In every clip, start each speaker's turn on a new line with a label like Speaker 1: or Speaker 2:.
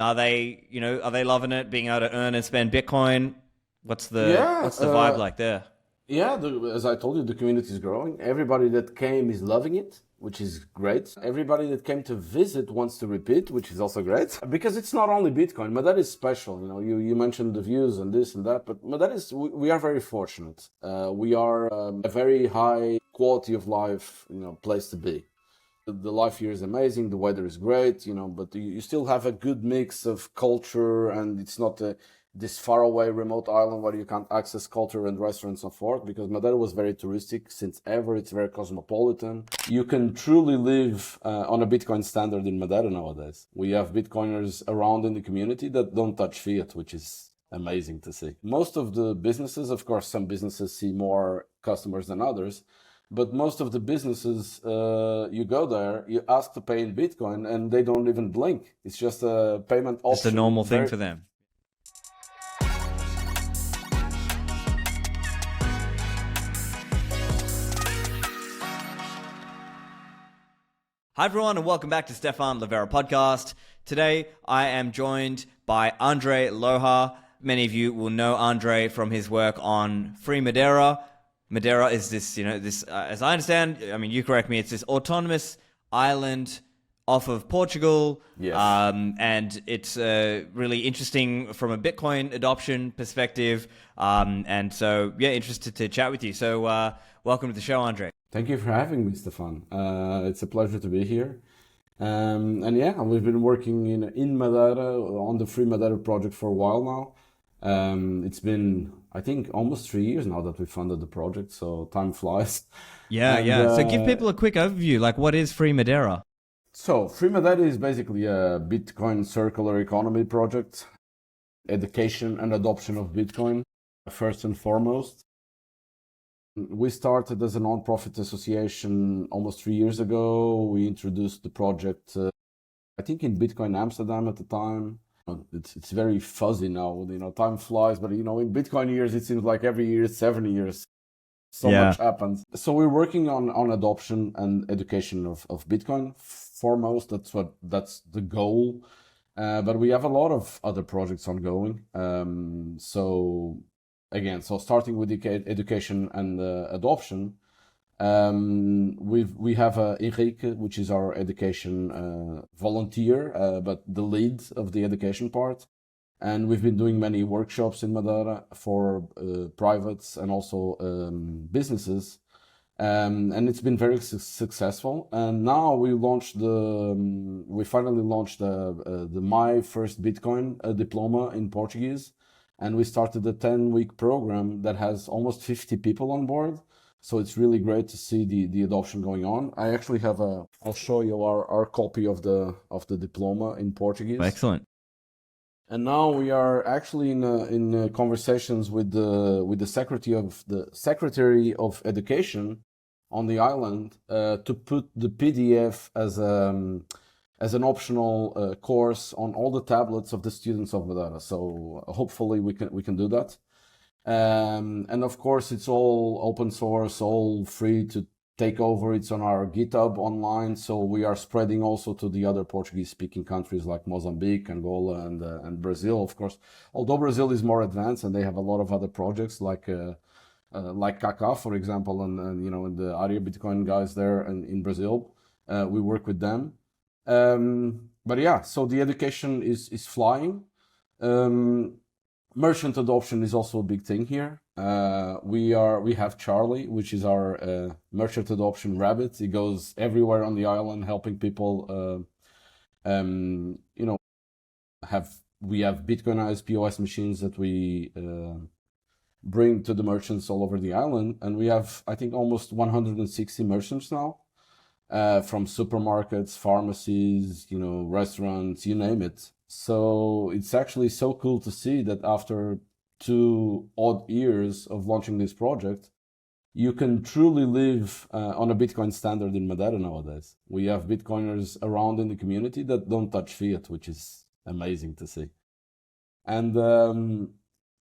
Speaker 1: Are they loving it, being able to earn and spend Bitcoin? What's the
Speaker 2: Yeah,
Speaker 1: what's the vibe like there?
Speaker 2: yeah. As I told you, the community is growing. Everybody that came is loving it, which is great. Everybody that came to visit wants to repeat, which is also great. Because it's not only Bitcoin, Madeira is special. You mentioned the views and this and that, but Madeira is we are very fortunate. We are a very high quality of life, place to be. The life here is amazing. The weather is great, but you still have a good mix of culture, and it's not this far away remote island where you can't access culture and restaurants and so forth. Because Madeira was very touristic since ever. It's very cosmopolitan. You can truly live on a Bitcoin standard in Madeira nowadays. We have Bitcoiners around in the community that don't touch fiat, which is amazing to see. Most of the businesses, of course, some businesses see more customers than others. But most of the businesses, you go there, you ask to pay in Bitcoin, and they don't even blink. It's just a payment
Speaker 1: Just a
Speaker 2: option.
Speaker 1: normal thing
Speaker 2: Very
Speaker 1: for them. Hi everyone, and welcome back to Stephan Livera podcast. Today I am joined by André Loja. Many of you will know André from his work on Free Madeira. Madeira is this, as I understand, I mean, you correct me, it's this autonomous island off of Portugal.
Speaker 2: Yes.
Speaker 1: And it's really interesting from a Bitcoin adoption perspective. And so, yeah, interested to chat with you. So welcome to the show, André.
Speaker 2: Thank you for having me, Stefan. It's a pleasure to be here. And yeah, we've been working in Madeira on the Free Madeira project for a while now. It's been, I think, almost 3 years now that we funded the project, so time flies.
Speaker 1: Yeah,
Speaker 2: And
Speaker 1: yeah. So give people a quick overview. Like, what is Free Madeira?
Speaker 2: so Free Madeira is basically a Bitcoin circular economy project, education and adoption of Bitcoin, first and foremost. We started as a non-profit association almost 3 years ago. We introduced the project, I think, in Bitcoin Amsterdam at the time. It's very fuzzy now. Time flies, but in Bitcoin years, it seems like every year is 7 years. So
Speaker 1: Yeah.
Speaker 2: much happens. So we're working on adoption and education of Bitcoin foremost. That's the goal. But we have a lot of other projects ongoing. So starting with education and adoption, we have Enrique, which is our education volunteer, but the lead of the education part. And we've been doing many workshops in Madeira for privates and also businesses. And it's been very successful. And now we finally launched the My First Bitcoin diploma in Portuguese. And we started a 10-week program that has almost 50 people on board. So it's really great to see the adoption going on. I actually I'll show you our copy of the diploma in Portuguese.
Speaker 1: Excellent.
Speaker 2: And now we are actually in conversations with the Secretary of Education on the island to put the PDF as an optional course on all the tablets of the students of Madeira. So hopefully we can do that. And of course, it's all open source, all free to take over. It's on our GitHub online. So we are spreading also to the other Portuguese-speaking countries like Mozambique, Angola, and Brazil, of course. Although Brazil is more advanced and they have a lot of other projects like Kaká, for example, and the Area Bitcoin guys there in Brazil. We work with them. But yeah, so the education is flying. Merchant adoption is also a big thing here. We have Charlie, which is our merchant adoption rabbit. He goes everywhere on the island helping people. We have Bitcoinized POS machines that we bring to the merchants all over the island, and we have, I think, almost 160 merchants now. From supermarkets, pharmacies, restaurants, you name it. So it's actually so cool to see that after 2 odd years of launching this project, you can truly live on a Bitcoin standard in Madeira nowadays. We have Bitcoiners around in the community that don't touch fiat, which is amazing to see. And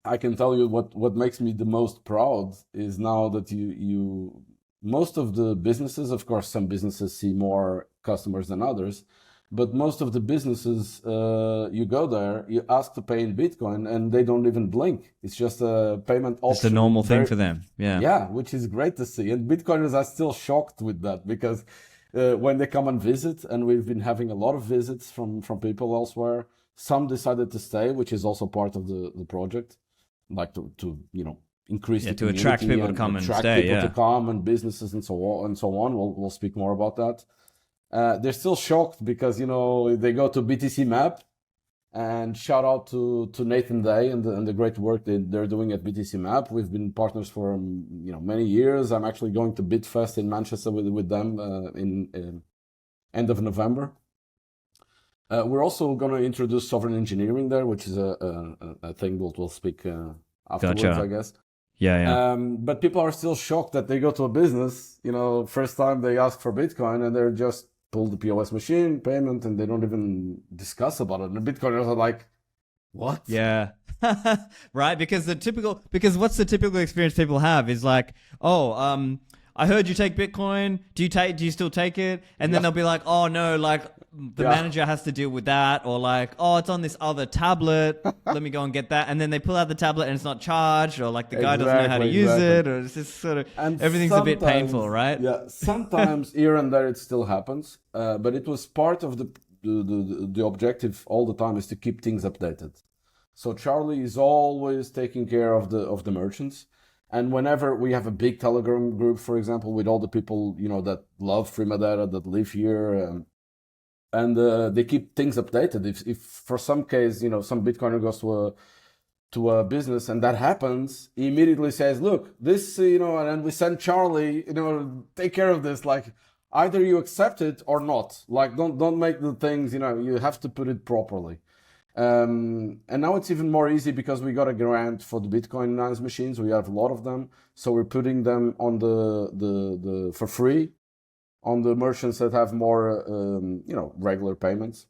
Speaker 2: I can tell you what makes me the most proud is now that most of the businesses, of course, some businesses see more customers than others, But most of the businesses, you go there, you ask to pay in Bitcoin, and they don't even blink. It's just a payment option.
Speaker 1: It's a normal thing for them. Yeah.
Speaker 2: Yeah, which is great to see. And Bitcoiners are still shocked with that because when they come and visit, and we've been having a lot of visits from people elsewhere, some decided to stay, which is also part of the project, like to increase the
Speaker 1: to attract people to come and stay,
Speaker 2: to come, and businesses and so on. We'll speak more about that. They're still shocked because they go to BTC Map, and shout out to Nathan Day and the great work they're doing at BTC Map. We've been partners for many years. I'm actually going to Bitfest in Manchester with them in end of November. We're also going to introduce sovereign engineering there, which is a thing we'll speak afterwards,
Speaker 1: Gotcha.
Speaker 2: I guess.
Speaker 1: Yeah.
Speaker 2: But people are still shocked that they go to a business, first time they ask for Bitcoin, and they're just pull the POS machine, payment, and they don't even discuss about it. And the Bitcoiners are like, what?
Speaker 1: Yeah. Right? Because what's the typical experience people have is like, oh, I heard you take Bitcoin. Do you still take it? And then they'll be like, oh no, like the manager has to deal with that, or like, oh, it's on this other tablet. Let me go and get that. And then they pull out the tablet and it's not charged, or like the guy doesn't know how to use it, or it's just sort of everything's a bit painful, right?
Speaker 2: Yeah, sometimes here and there it still happens, but it was part of the objective all the time is to keep things updated. So Charlie is always taking care of the merchants. And whenever we have a big Telegram group, for example, with all the people, that love Free Madeira, that live here, and they keep things updated. If for some case, some Bitcoiner goes to a business and that happens, he immediately says, look, this, and then we send Charlie, take care of this. Like, either you accept it or not. Like, don't make the things, you have to put it properly. And now it's even more easy because we got a grant for the Bitcoin machines. We have a lot of them, so we're putting them on the for free on the merchants that have more regular payments.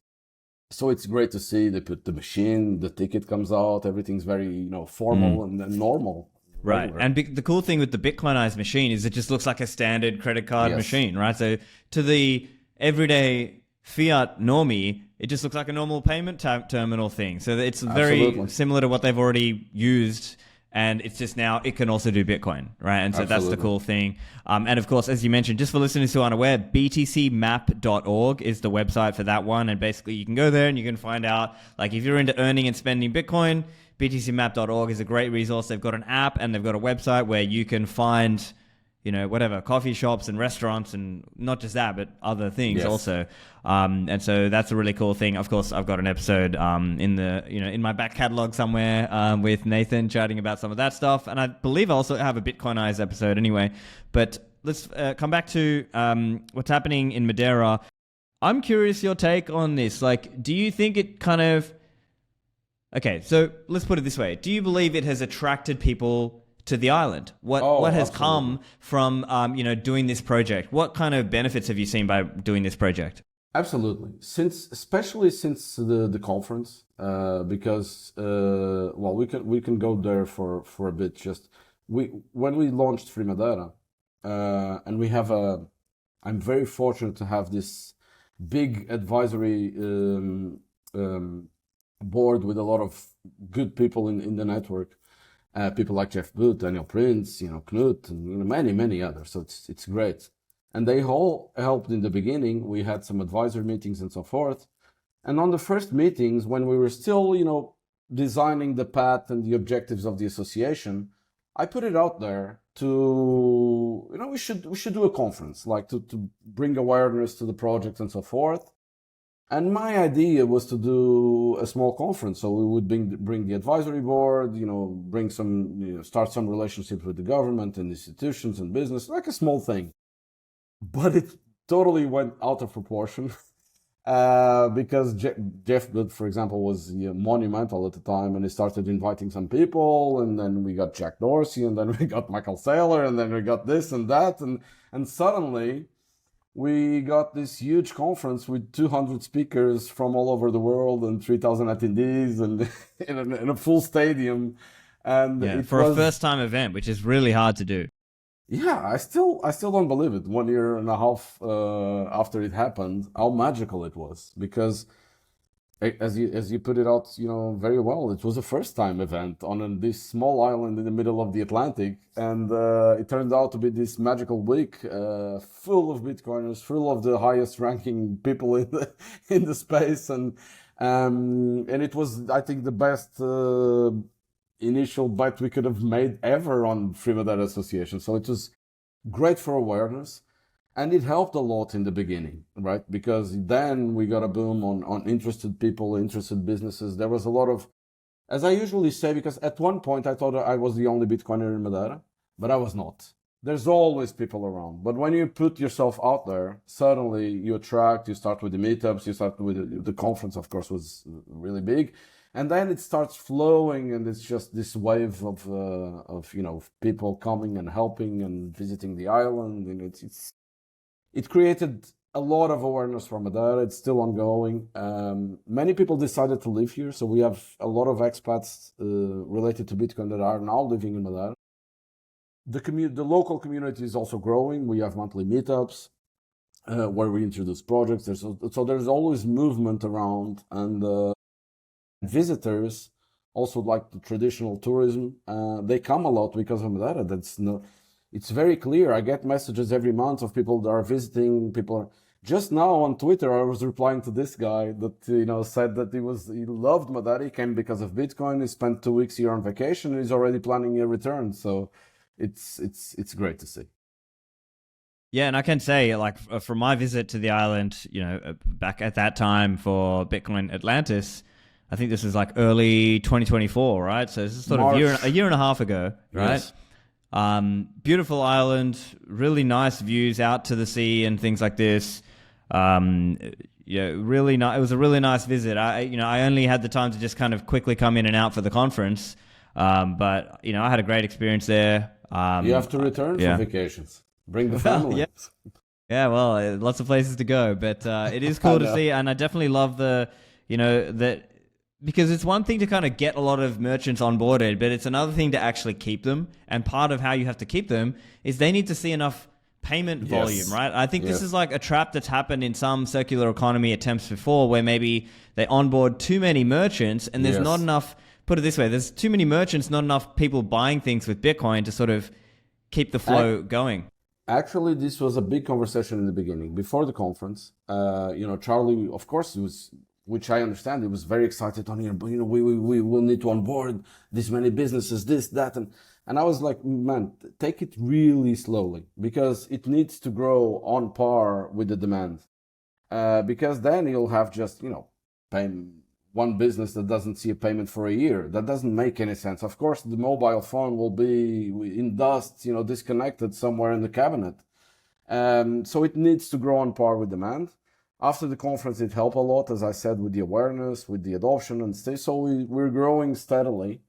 Speaker 2: So it's great to see they put the machine, the ticket comes out, everything's very formal and normal.
Speaker 1: Right. And the cool thing with the Bitcoinized machine is it just looks like a standard credit card machine, right? So to the everyday fiat normie, it just looks like a normal payment terminal thing. So it's very similar to what they've already used. And it's just now it can also do Bitcoin, right? And so that's the cool thing. And of course, as you mentioned, just for listeners who aren't aware, btcmap.org is the website for that one. And basically you can go there and you can find out, like if you're into earning and spending Bitcoin, btcmap.org is a great resource. They've got an app and they've got a website where you can find whatever, coffee shops and restaurants, and not just that, but other things also. And so that's a really cool thing. Of course, I've got an episode in my back catalog somewhere with Nathan chatting about some of that stuff. And I believe I also have a Bitcoinized episode anyway. But let's come back to what's happening in Madeira. I'm curious your take on this. Like, do you think it kind of... Okay, so let's put it this way. Do you believe it has attracted people to the island? What has come from doing this project? What kind of benefits have you seen by doing this project?
Speaker 2: Absolutely, especially since the conference, because we can go there for a bit. Just when we launched Free Madeira, and we have I'm very fortunate to have this big advisory board with a lot of good people in the network. People like Jeff Booth, Daniel Prince, Knut, and many others. So it's great. And they all helped in the beginning. We had some advisory meetings and so forth. And on the first meetings, when we were still, designing the path and the objectives of the association, I put it out there to, we should do a conference, like to bring awareness to the project and so forth. And my idea was to do a small conference. So we would bring the advisory board, bring some, start some relationships with the government and institutions and business, like a small thing. But it totally went out of proportion because Jeff Booth, for example, was monumental at the time, and he started inviting some people, and then we got Jack Dorsey, and then we got Michael Saylor, and then we got this and that, and suddenly we got this huge conference with 200 speakers from all over the world and 3,000 attendees and in a full stadium. And
Speaker 1: for a first-time event, which is really hard to do.
Speaker 2: Yeah, I still don't believe it. 1 year and a half after it happened, how magical it was. Because as you put it out, very well. It was a first time event on this small island in the middle of the Atlantic, and it turned out to be this magical week, full of Bitcoiners, full of the highest ranking people in the in the space, and it was, I think, the best initial bet we could have made ever on Free Madeira Association. So it was great for awareness. And it helped a lot in the beginning, right? Because then we got a boom on interested people, interested businesses. There was a lot of, as I usually say, because at one point I thought I was the only Bitcoiner in Madeira, but I was not. There's always people around. But when you put yourself out there, suddenly you attract, you start with the meetups, you start with the conference, of course, was really big. And then it starts flowing, and it's just this wave of people coming and helping and visiting the island, and it created a lot of awareness for Madeira. It's still ongoing. Many people decided to live here, so we have a lot of expats related to Bitcoin that are now living in Madeira. The local community is also growing. We have monthly meetups where we introduce projects. So there's always movement around, and visitors, also like the traditional tourism, they come a lot because of Madeira. It's very clear. I get messages every month of people that are visiting. Just now on Twitter, I was replying to this guy that said that he loved Madeira. He came because of Bitcoin. He spent 2 weeks here on vacation, and he's already planning a return. So it's great to see.
Speaker 1: Yeah, and I can say, like, from my visit to the island, back at that time for Bitcoin Atlantis, I think this is like early 2024, right? So this is sort of a year and a half ago, right?
Speaker 2: Yes.
Speaker 1: Beautiful island, really nice views out to the sea and things like this. Really nice. It was a really nice visit. I only had the time to just kind of quickly come in and out for the conference, but I had a great experience there.
Speaker 2: You have to return for vacations. Bring the family.
Speaker 1: Yeah, well, lots of places to go, but it is cool to see, and I definitely love that. Because it's one thing to kind of get a lot of merchants onboarded, but it's another thing to actually keep them. And part of how you have to keep them is they need to see enough payment volume, right? I think this is like a trap that's happened in some circular economy attempts before, where maybe they onboard too many merchants and there's not enough, put it this way, there's too many merchants, not enough people buying things with Bitcoin to sort of keep the flow going.
Speaker 2: Actually, this was a big conversation in the beginning, before the conference. Charlie, of course, which I understand, he was very excited on here, but we will need to onboard this many businesses, this, that, and I was like, man, take it really slowly, because it needs to grow on par with the demand. Because then you'll have just, paying one business that doesn't see a payment for a year. That doesn't make any sense. Of course, the mobile phone will be in dust, disconnected somewhere in the cabinet. So it needs to grow on par with demand. After the conference, it helped a lot, as I said, with the awareness, with the adoption, and so we're growing steadily.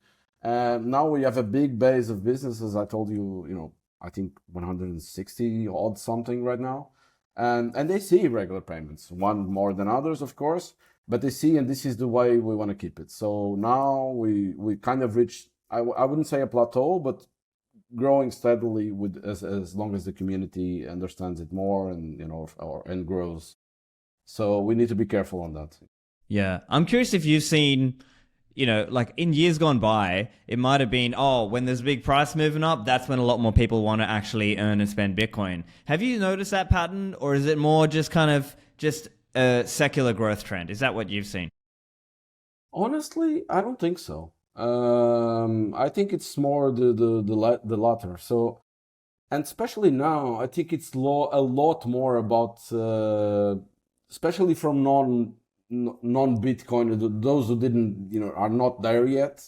Speaker 2: Now we have a big base of businesses. I told you, I think 160 odd something right now, and they see regular payments, one more than others, of course, but they see, and this is the way we want to keep it. So now we kind of reached, I wouldn't say a plateau, but growing steadily with as long as the community understands it more and and grows. So we need to be careful on that.
Speaker 1: Yeah. I'm curious if you've seen, like in years gone by, it might have been, when there's a big price moving up, that's when a lot more people want to actually earn and spend Bitcoin. Have you noticed that pattern, or is it more just kind of just a secular growth trend? Is that what you've seen?
Speaker 2: Honestly, I don't think so. I think it's more the latter. So, and especially now, I think it's a lot more about, especially from non-Bitcoin, those who didn't, are not there yet.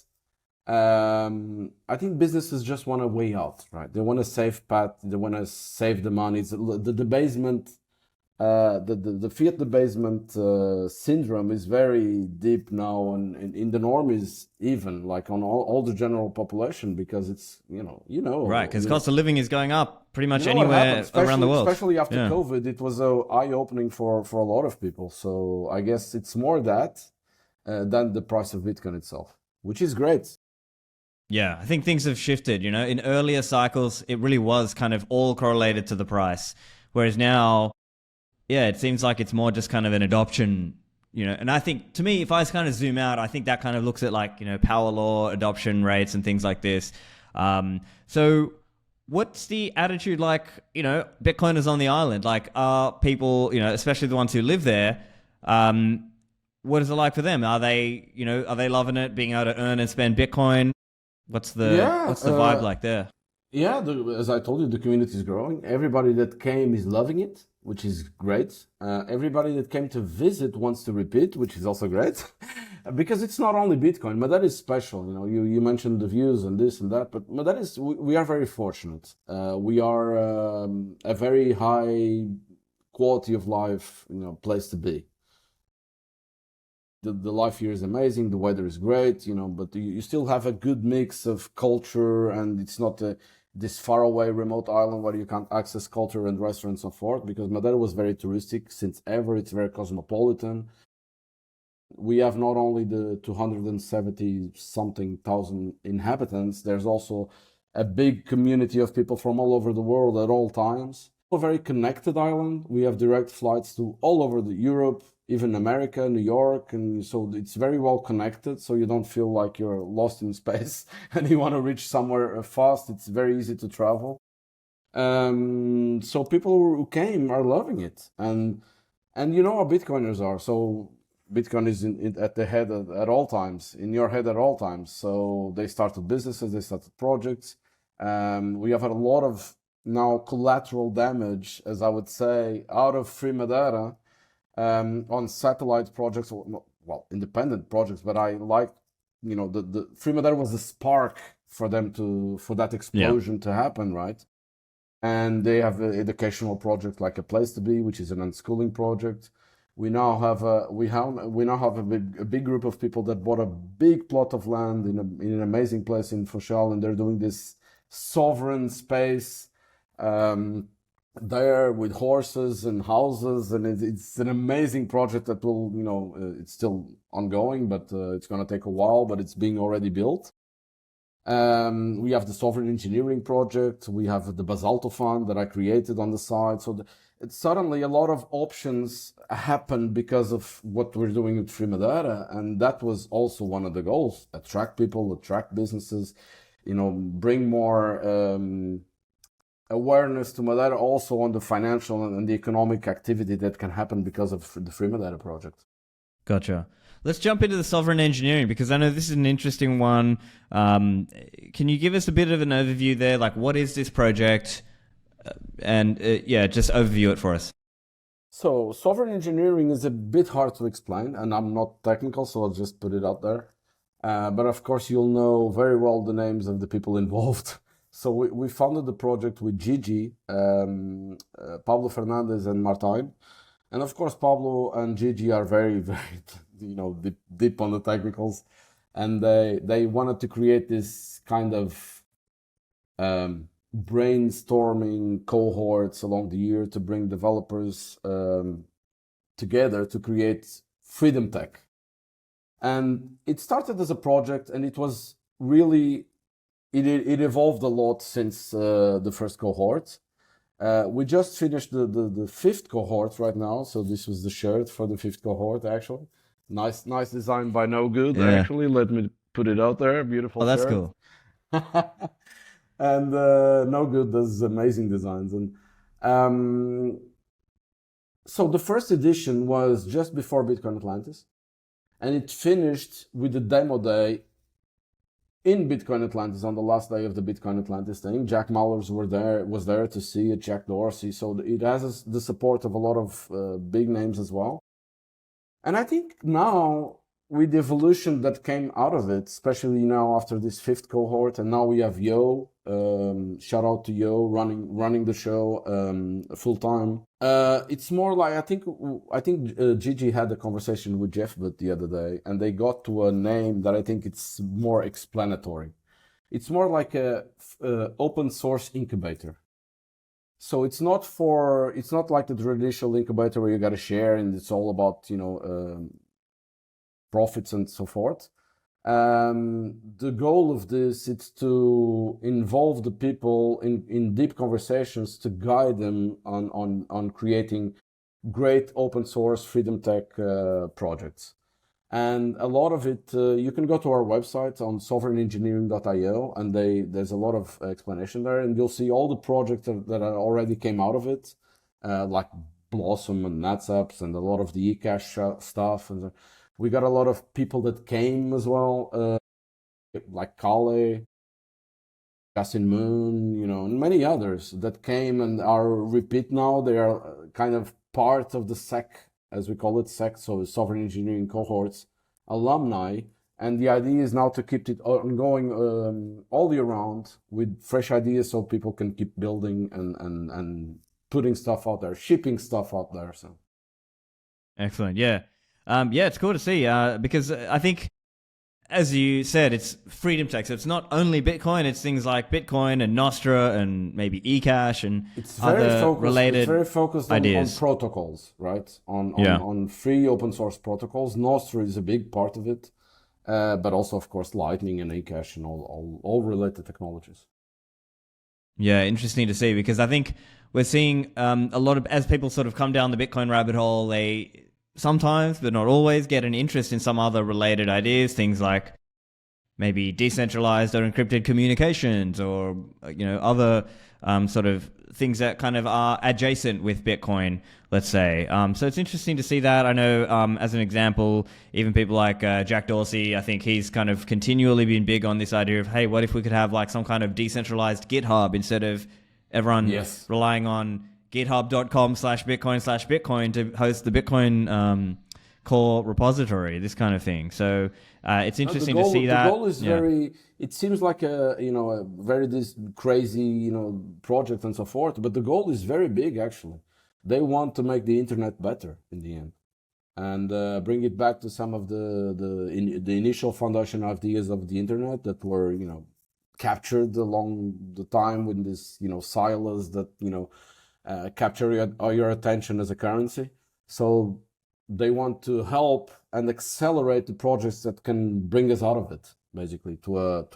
Speaker 2: I think businesses just want a way out, right? They want a safe path. They want to save the money. It's the debasement, the fiat debasement syndrome is very deep now, and in the normies, even like on all the general population, because it's
Speaker 1: right, because cost of living is going up pretty much anywhere
Speaker 2: around
Speaker 1: the world,
Speaker 2: especially after COVID. It was eye-opening for a lot of people. So I guess it's more that than the price of Bitcoin itself, which is great.
Speaker 1: Yeah, I think things have shifted. In earlier cycles, it really was kind of all correlated to the price. Whereas now, yeah, it seems like it's more just kind of an adoption, and I think to me, if I kind of zoom out, I think that kind of looks at like, power law adoption rates and things like this. So what's the attitude like, Bitcoiners on the island? Like, are people, especially the ones who live there, what is it like for them? Are they loving it, being able to earn and spend Bitcoin? What's the
Speaker 2: Yeah,
Speaker 1: what's the vibe like there?
Speaker 2: yeah. As I told you, the community is growing. Everybody that came is loving it, which is great. Everybody that came to visit wants to repeat, which is also great. Because it's not only Bitcoin. Madeira is special. You mentioned the views and this and that, but Madeira is, we are very fortunate. We are a very high quality of life, place to be. The life here is amazing, the weather is great, but you still have a good mix of culture, and it's not this faraway remote island where you can't access culture and restaurants and so forth, because Madeira was very touristic since ever. It's very cosmopolitan. We have not only the 270 something thousand inhabitants, there's also a big community of people from all over the world at all times. A very connected island. We have direct flights to all over Europe, even America, New York, and so it's very well connected, so you don't feel like you're lost in space and you want to reach somewhere fast. It's very easy to travel. So people who came are loving it, and you know how Bitcoiners are. So Bitcoin is at the head at all times, in your head at all times. So they started businesses, they started projects. We have had a lot of now collateral damage, as I would say, out of Free Madeira. On satellite projects, well, independent projects, but I like, the Free Madeira was the spark for that explosion to happen, right? And they have an educational project like A Place to Be, which is an unschooling project. We now have a big group of people that bought a big plot of land in an amazing place in Fochal, and they're doing this sovereign space. There with horses and houses, and it's an amazing project that will, it's still ongoing, but it's going to take a while, but it's being already built. We have the sovereign engineering project. We have the Baselto Fund that I created on the side. So it's suddenly a lot of options happen because of what we're doing with Free Madeira, and that was also one of the goals: attract people, attract businesses, bring more awareness to Madeira, also on the financial and the economic activity that can happen because of the Free Madeira project.
Speaker 1: Gotcha. Let's jump into the sovereign engineering, because I know this is an interesting one. Can you give us a bit of an overview there? Like, what is this project? Just overview it for us.
Speaker 2: So sovereign engineering is a bit hard to explain, and I'm not technical, so I'll just put it out there. But of course, you'll know very well the names of the people involved. So we funded the project with Gigi, Pablo Fernandez and Martin. And of course, Pablo and Gigi are very, very, deep on the technicals. And they wanted to create this kind of brainstorming cohorts along the year to bring developers together to create freedom tech. And it started as a project, and it was really... It evolved a lot since the first cohort. We just finished the fifth cohort right now, so this was the shirt for the fifth cohort, actually. Nice design by No Good, actually. Let me put it out there. Beautiful
Speaker 1: shirt.
Speaker 2: Oh, that's cool. And No Good does amazing designs. And so the first edition was just before Bitcoin Atlantis, and it finished with the demo day in Bitcoin Atlantis on the last day of the Bitcoin Atlantis thing. Jack Mallers was there to see it, Jack Dorsey. So it has the support of a lot of big names as well. And I think now, with the evolution that came out of it, especially now after this fifth cohort, and now we have Yo, shout out to Yo, running the show full time. It's more like, I think Gigi had a conversation with Jeff Butt the other day, and they got to a name that I think it's more explanatory. It's more like a open source incubator. So it's not like the traditional incubator where you got to share and it's all about, profits and so forth. The goal of this is to involve the people in deep conversations to guide them on creating great open source freedom tech projects. And a lot of it, you can go to our website on sovereignengineering.io, and there's a lot of explanation there, and you'll see all the projects that already came out of it, like Blossom and NetSaps and a lot of the eCash stuff. And we got a lot of people that came as well, like Kale, Justin Moon, and many others that came and are repeat now. They are kind of part of the SEC, as we call it, SEC, so Sovereign Engineering Cohorts alumni. And the idea is now to keep it ongoing all year round with fresh ideas so people can keep building and putting stuff out there, shipping stuff out there. So
Speaker 1: Excellent. Yeah. It's cool to see because I think, as you said, it's freedom tech. So it's not only Bitcoin, it's things like Bitcoin and Nostra and maybe eCash and related
Speaker 2: It's very focused on protocols, right? On free open source protocols. Nostra is a big part of it, but also, of course, Lightning and eCash and all related technologies.
Speaker 1: Yeah, interesting to see because I think we're seeing a lot of, as people sort of come down the Bitcoin rabbit hole, they sometimes, but not always, get an interest in some other related ideas, things like maybe decentralized or encrypted communications or, other sort of things that kind of are adjacent with Bitcoin, let's say. So it's interesting to see that. I know, as an example, even people like Jack Dorsey, I think he's kind of continually been big on this idea of, hey, what if we could have like some kind of decentralized GitHub instead of everyone relying on github.com/Bitcoin/Bitcoin to host the Bitcoin core repository, this kind of thing. So it's interesting to see that.
Speaker 2: The goal is it seems like a very this crazy, project and so forth, but the goal is very big actually. They want to make the internet better in the end and bring it back to some of the initial foundation ideas of the internet that were, captured along the time with this, silos that, capture your attention as a currency. So they want to help and accelerate the projects that can bring us out of it, basically, to a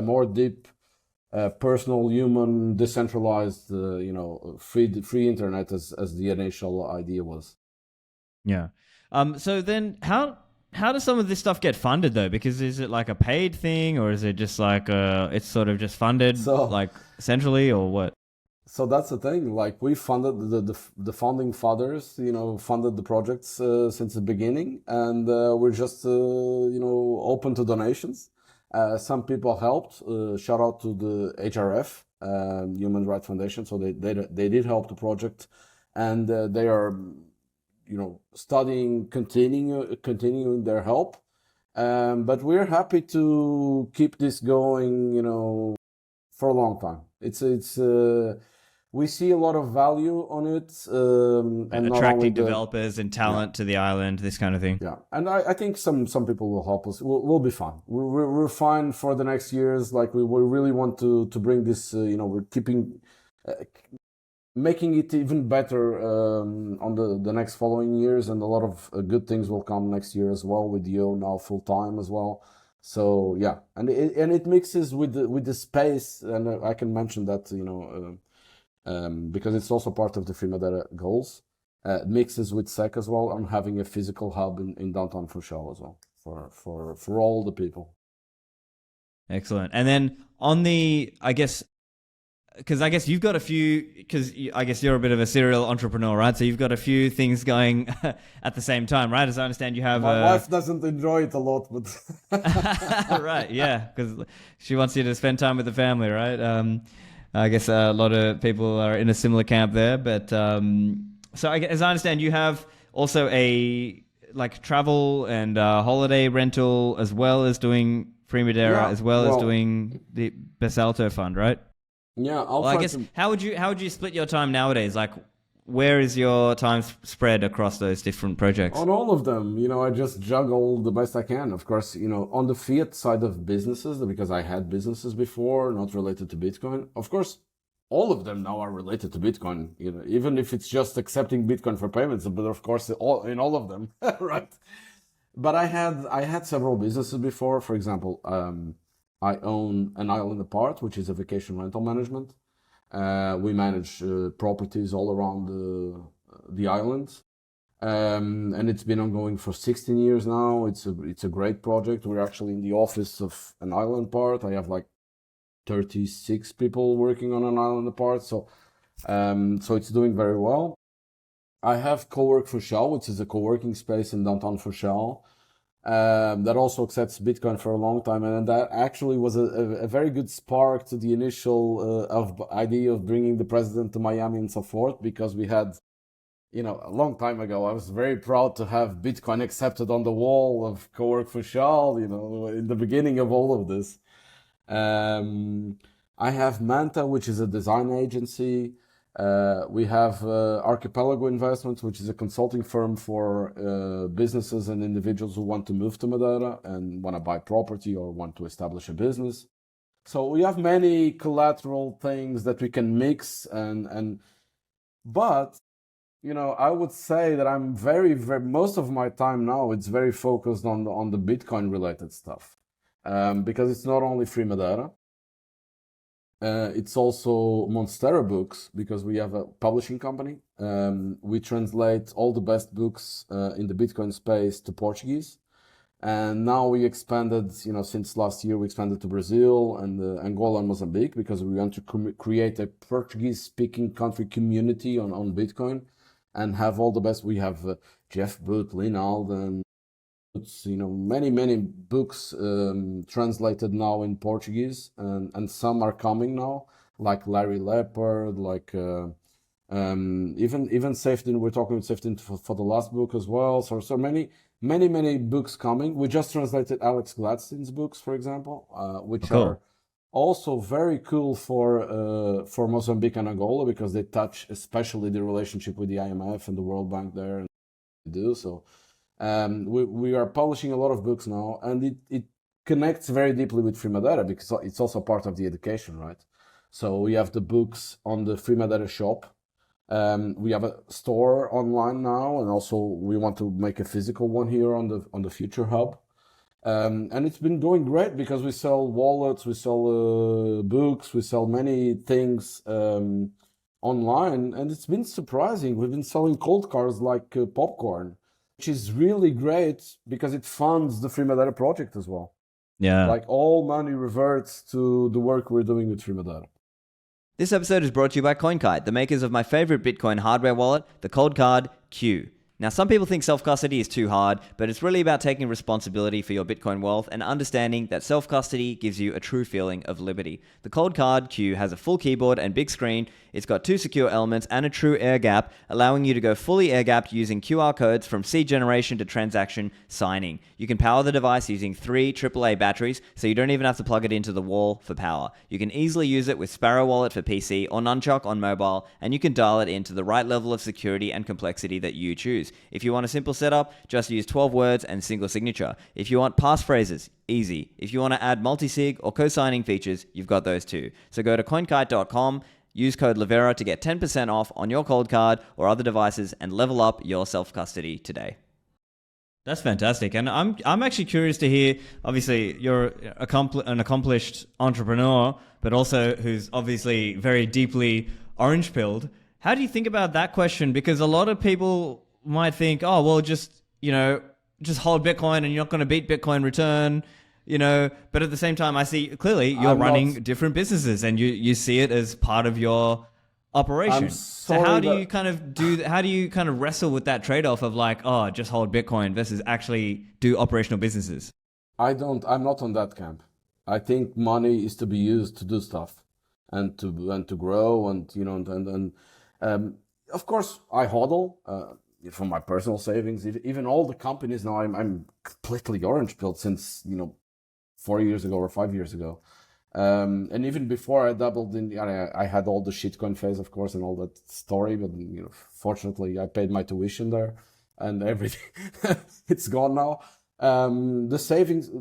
Speaker 2: more deep, personal, human, decentralized, free internet as the initial idea was.
Speaker 1: Yeah. So then, how does some of this stuff get funded though? Because is it like a paid thing, or is it just like it's sort of just funded like centrally, or what?
Speaker 2: So that's the thing. Like we funded the founding fathers, funded the projects since the beginning, and we're just open to donations. Some people helped. Shout out to the HRF, Human Rights Foundation. So they did help the project, and they are studying, continuing their help. But we're happy to keep this going, for a long time. It's we see a lot of value on it.
Speaker 1: And attracting developers and talent to the island, this kind of thing.
Speaker 2: Yeah, and I think some people will help us. We'll be fine. We're fine for the next years. Like we really want to bring this, we're keeping... making it even better on the next following years, and a lot of good things will come next year as well with Yo now full time as well. So yeah, and it mixes with the space, and I can mention that because it's also part of the Free Madeira goals. Mixes with SEC as well on having a physical hub in downtown Funchal as well for all the people.
Speaker 1: Excellent. And then on the, because I guess you've got a few, because I guess you're a bit of a serial entrepreneur, right? So you've got a few things going at the same time, right? As I understand, you have...
Speaker 2: My wife doesn't enjoy it a lot, but...
Speaker 1: Right, yeah, because she wants you to spend time with the family, right? I guess a lot of people are in a similar camp there, but... So as I understand, you have also a travel and holiday rental, as well as doing Free Madeira, as well as doing the Baselto Fund, right?
Speaker 2: Yeah,
Speaker 1: I guess how would you split your time nowadays? Like, where is your time spread across those different projects?
Speaker 2: On all of them, I just juggle the best I can. Of course, on the fiat side of businesses, because I had businesses before not related to Bitcoin. Of course, all of them now are related to Bitcoin. Even if it's just accepting Bitcoin for payments, but of course, in all of them, right? But I had several businesses before. For example, I own an island apart, which is a vacation rental management. We manage properties all around the island. And it's been ongoing for 16 years now. It's a great project. We're actually in the office of an island part. I have like 36 people working on an island apart. So it's doing very well. I have Cowork for Shell, which is a co-working space in downtown for Shell. That also accepts Bitcoin for a long time, and that actually was a very good spark to the initial of idea of bringing the president to Miami and so forth, because we had, a long time ago, I was very proud to have Bitcoin accepted on the wall of Cowork for Shell, in the beginning of all of this. Um, I have Manta, which is a design agency. We have Archipelago Investments, which is a consulting firm for businesses and individuals who want to move to Madeira and want to buy property or want to establish a business. So we have many collateral things that we can mix but I would say that I'm very, very, most of my time now, it's very focused on the Bitcoin related stuff. Because it's not only Free Madeira, it's also Monstera Books, because we have a publishing company. We translate all the best books in the Bitcoin space to Portuguese. And now we expanded, since last year, we expanded to Brazil and Angola and Mozambique, because we want to create a Portuguese-speaking country community on Bitcoin and have all the best. We have Jeff Booth, Lynn Alden, many books translated now in Portuguese, and some are coming now, like Larry Leopard, like even Safety. We're talking with Safety for the last book as well. So many books coming. We just translated Alex Gladstein's books, for example, which are also very cool for Mozambique and Angola, because they touch especially the relationship with the IMF and the World Bank there, and they do so. We are publishing a lot of books now, and it connects very deeply with Free Madeira, because it's also part of the education, right? So we have the books on the Free Madeira shop. We have a store online now, and also we want to make a physical one here on the Future Hub. And it's been going great, because we sell wallets, we sell books, we sell many things online, and it's been surprising. We've been selling cold cards like popcorn, which is really great, because it funds the Free Madeira project as well.
Speaker 1: Yeah.
Speaker 2: Like, all money reverts to the work we're doing with Free Madeira.
Speaker 1: This episode is brought to you by CoinKite, the makers of my favorite Bitcoin hardware wallet, the Cold Card Q. Now, some people think self-custody is too hard, but it's really about taking responsibility for your Bitcoin wealth and understanding that self-custody gives you a true feeling of liberty. The Cold Card Q has a full keyboard and big screen. It's got 2 secure elements and a true air gap, allowing you to go fully air-gapped using QR codes from seed generation to transaction signing. You can power the device using 3 AAA batteries, so you don't even have to plug it into the wall for power. You can easily use it with Sparrow Wallet for PC or Nunchuck on mobile, and you can dial it into the right level of security and complexity that you choose. If you want a simple setup, just use 12 words and single signature. If you want passphrases, easy. If you want to add multi-sig or co-signing features, you've got those too. So go to coinkite.com, use code Livera to get 10% off on your cold card or other devices, and level up your self-custody today. That's fantastic. And I'm actually curious to hear, obviously, you're an accomplished entrepreneur, but also who's obviously very deeply orange-pilled. How do you think about that question? Because a lot of people might think, oh, well, just hold Bitcoin and you're not going to beat Bitcoin return, but at the same time, I see clearly you're running different businesses and you see it as part of your operation. So how do you kind of wrestle with that trade-off of like, oh, just hold Bitcoin versus actually do operational businesses?
Speaker 2: I'm not on that camp. I think money is to be used to do stuff and to grow and of course I HODL from my personal savings. Even all the companies now, I'm completely orange pilled since 4 years ago or 5 years ago. And even before I dabbled in, I had all the shitcoin phase, of course, and all that story. But fortunately, I paid my tuition there, and everything it's gone now. The savings,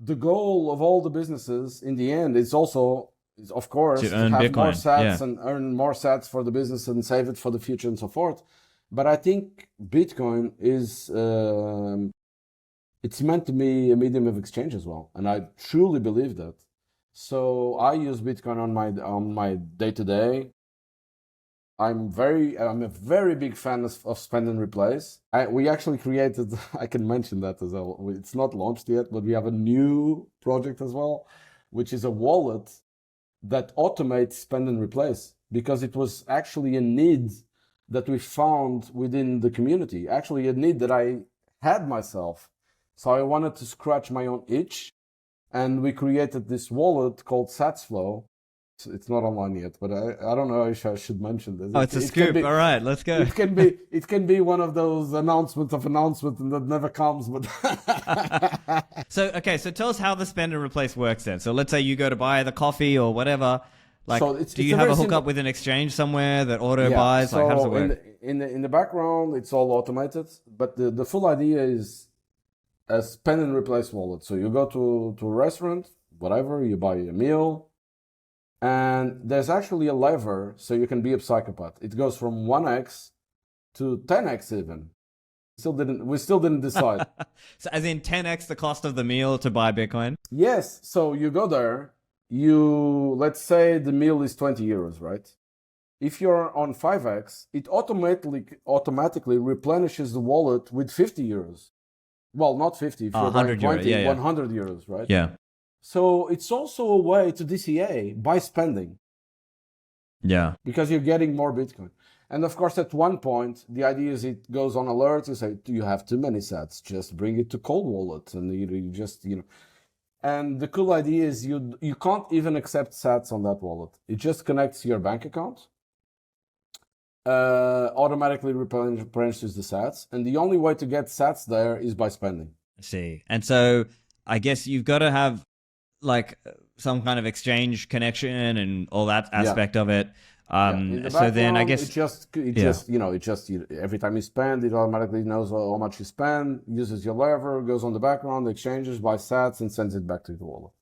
Speaker 2: the goal of all the businesses in the end is also, of course, to have Bitcoin, more sats and earn more sats for the business and save it for the future and so forth. But I think Bitcoin is it's meant to be a medium of exchange as well, and I truly believe that. So I use Bitcoin on my day to day. I'm a very big fan of spend and replace. We actually created, I can mention that as well. It's not launched yet, but we have a new project as well, which is a wallet that automates spend and replace, because it was actually a need that we found within the community, actually a need that I had myself. So I wanted to scratch my own itch, and we created this wallet called SatsFlow. It's not online yet, but I don't know if I should mention this.
Speaker 1: Oh, it's a scoop. All right, let's go.
Speaker 2: It can be one of those announcements and that never comes. But
Speaker 1: so tell us how the spend and replace works then. So let's say you go to buy the coffee or whatever. Like, so do you have a hookup with an exchange somewhere that auto buys?
Speaker 2: So
Speaker 1: like, how does it work?
Speaker 2: In the background, it's all automated, but the full idea is a spend and replace wallet. So you go to a restaurant, whatever, you buy a meal. And there's actually a lever, so you can be a psychopath. It goes from 1x to 10x even. We still didn't decide.
Speaker 1: So as in 10x the cost of the meal to buy Bitcoin?
Speaker 2: Yes. So you go there, let's say the meal is 20 euros, right? If you're on 5x, it automatically replenishes the wallet with 50 euros. Well, not 50, if you're
Speaker 1: 100
Speaker 2: buying 20,
Speaker 1: euros,
Speaker 2: 100 euros, right?
Speaker 1: Yeah.
Speaker 2: So it's also a way to DCA by spending.
Speaker 1: Yeah.
Speaker 2: Because you're getting more Bitcoin. And of course, at one point, the idea is it goes on alert. You say, you have too many sats, just bring it to cold wallet. And you just. And the cool idea is you can't even accept sats on that wallet. It just connects to your bank account, automatically replenishes the sats. And the only way to get sats there is by spending.
Speaker 1: I see. And so I guess you've got to have like some kind of exchange connection and all that aspect of it. So then I guess
Speaker 2: it just every time you spend, it automatically knows how much you spend, uses your lever, goes on the background, exchanges, buys sats, and sends it back to the wallet.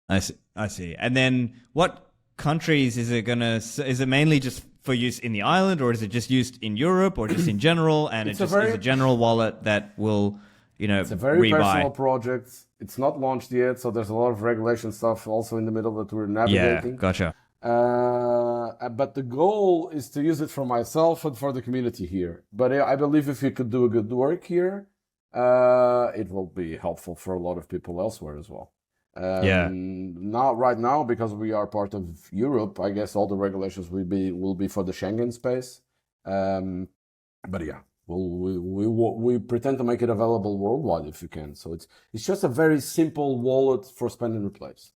Speaker 1: I see. And then what countries is it mainly just for use in the island, or is it just used in Europe, or just in general? And it's a general wallet that will,
Speaker 2: it's a very personal project. It's not launched yet, so there's a lot of regulation stuff also in the middle that we're navigating.
Speaker 1: Yeah, gotcha.
Speaker 2: But the goal is to use it for myself and for the community here. But I believe if you could do a good work here, it will be helpful for a lot of people elsewhere as well. Right now, because we are part of Europe, I guess all the regulations will be for the Schengen space. But yeah. We pretend to make it available worldwide if you can. So it's just a very simple wallet for spend and replace.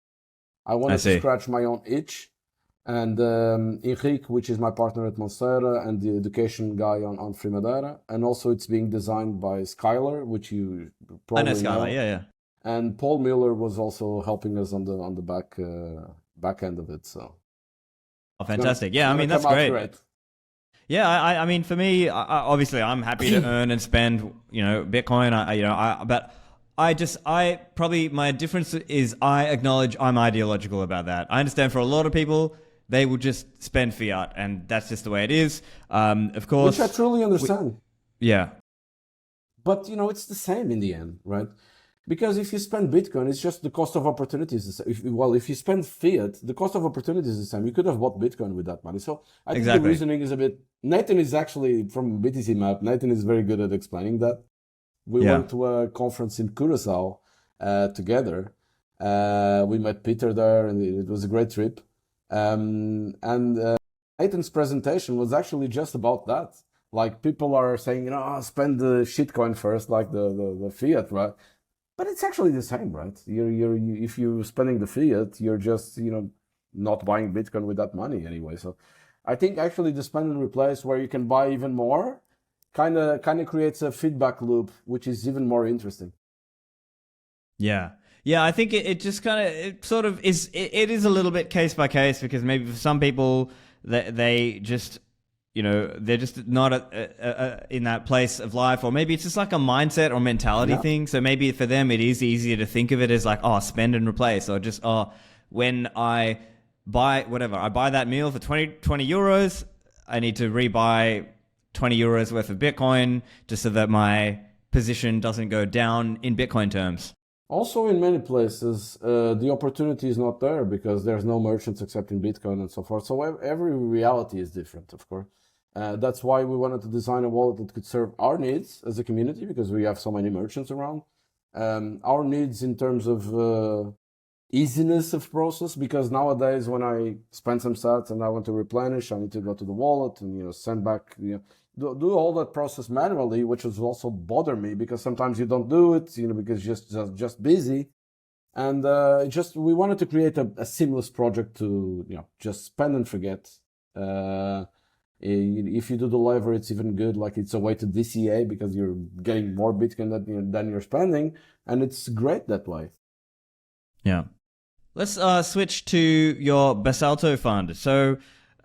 Speaker 2: I wanted to scratch my own itch, and Enrique, which is my partner at Madeira and the education guy on Free Madeira, and also it's being designed by Skylar, which you probably know.
Speaker 1: Skylar, yeah.
Speaker 2: And Paul Miller was also helping us on the back end of it. So,
Speaker 1: fantastic! I mean that's great. Yeah, I mean, for me, obviously, I'm happy to earn and spend, Bitcoin. But probably my difference is I acknowledge I'm ideological about that. I understand for a lot of people, they will just spend fiat, and that's just the way it is. Of course,
Speaker 2: which I truly understand.
Speaker 1: Yeah,
Speaker 2: but it's the same in the end, right? Because if you spend Bitcoin, it's just the cost of opportunity is the same. If you spend fiat, the cost of opportunity is the same. You could have bought Bitcoin with that money. So I think the reasoning is a bit... Nathan is actually from BTC Map. Nathan is very good at explaining that. We went to a conference in Curacao together. We met Peter there, and it was a great trip. Nathan's presentation was actually just about that. Like, people are saying, spend the shitcoin first, like the fiat, right? But it's actually the same, right? If you're spending the fiat, you're just, not buying Bitcoin with that money anyway. So I think actually the spend and replace, where you can buy even more, kind of creates a feedback loop, which is even more interesting.
Speaker 1: Yeah. I think it just it is a little bit case by case, because maybe for some people they just, they're just not in that place of life, or maybe it's just like a mindset or mentality thing. So maybe for them, it is easier to think of it as like, spend and replace, or just, when I buy that meal for 20 euros, I need to rebuy 20 euros worth of Bitcoin just so that my position doesn't go down in Bitcoin terms.
Speaker 2: Also, in many places, the opportunity is not there because there's no merchants accepting Bitcoin and so forth. So every reality is different, of course. That's why we wanted to design a wallet that could serve our needs as a community because we have so many merchants around. Our needs in terms of easiness of process, because nowadays when I spend some sats and I want to replenish, I need to go to the wallet and send back, do all that process manually, which will also bother me because sometimes you don't do it, because just busy. And we wanted to create a seamless project to just spend and forget. If you do the lever, it's even good. Like it's a way to DCA because you're getting more Bitcoin than you're spending, and it's great that way.
Speaker 1: Yeah. Let's switch to your Basalto Fund. So,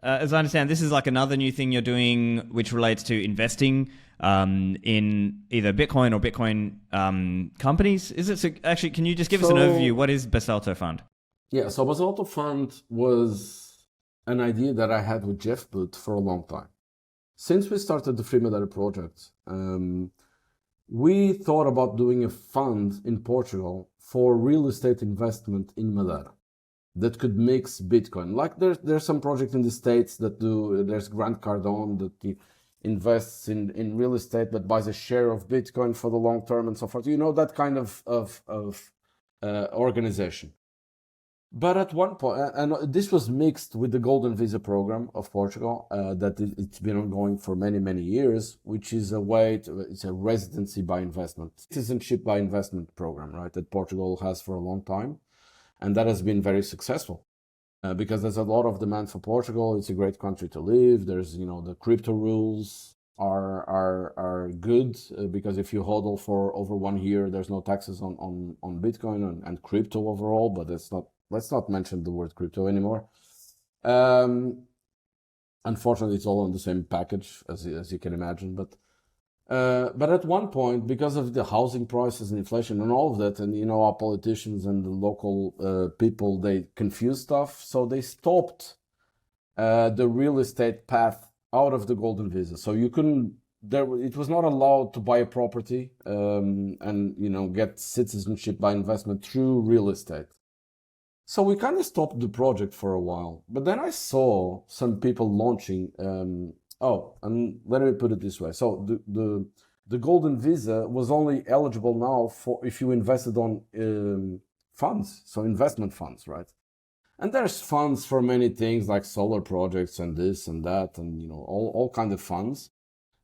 Speaker 1: as I understand, this is like another new thing you're doing, which relates to investing in either Bitcoin or Bitcoin companies. Is it? So actually, can you just give us an overview? What is Basalto Fund?
Speaker 2: Yeah, so Basalto Fund was an idea that I had with Jeff Booth for a long time. Since we started the Free Madeira project, we thought about doing a fund in Portugal for real estate investment in Madeira that could mix Bitcoin. Like there's some project in the States that do, there's Grant Cardone that invests in real estate but buys a share of Bitcoin for the long term and so forth. That kind of organization. But at one point, and this was mixed with the Golden Visa program of Portugal, that it's been ongoing for many, many years, which is it's a residency by investment, citizenship by investment program, right, that Portugal has for a long time. And that has been very successful because there's a lot of demand for Portugal. It's a great country to live. There's, the crypto rules are good because if you HODL for over 1 year, there's no taxes on Bitcoin and crypto overall, but let's not mention the word crypto anymore. Unfortunately, it's all on the same package, as you can imagine. But at one point, because of the housing prices and inflation and all of that, and our politicians and the local people, they confuse stuff. So they stopped the real estate path out of the Golden Visa. So you couldn't. It was not allowed to buy a property and get citizenship by investment through real estate. So we kind of stopped the project for a while, but then I saw some people launching. And let me put it this way: so the Golden Visa was only eligible now for if you invested on funds, so investment funds, right? And there's funds for many things like solar projects and this and that, and all kind of funds,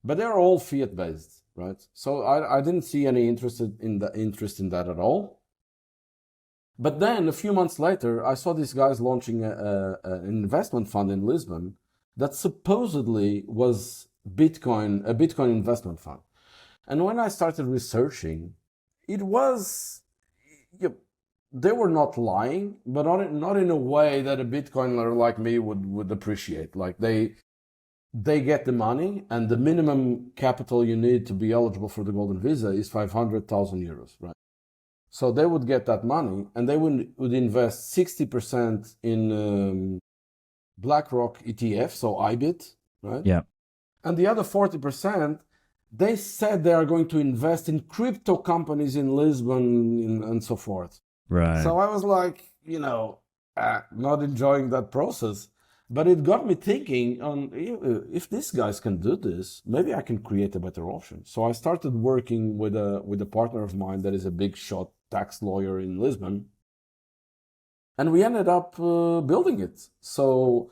Speaker 2: but they're all fiat based, right? So I didn't see any interest in that at all. But then a few months later, I saw these guys launching an investment fund in Lisbon that supposedly was a Bitcoin investment fund. And when I started researching, it was, they were not lying, but not in a way that a Bitcoiner like me would appreciate. Like they get the money, and the minimum capital you need to be eligible for the Golden Visa is 500,000 euros, right? So they would get that money, and they would invest 60% in BlackRock ETF, so IBIT, right?
Speaker 1: Yeah.
Speaker 2: And the other 40%, they said they are going to invest in crypto companies in Lisbon and so forth.
Speaker 1: Right.
Speaker 2: So I was like, not enjoying that process. But it got me thinking if these guys can do this, maybe I can create a better option. So I started working with a partner of mine that is a big shot tax lawyer in Lisbon. And we ended up building it. So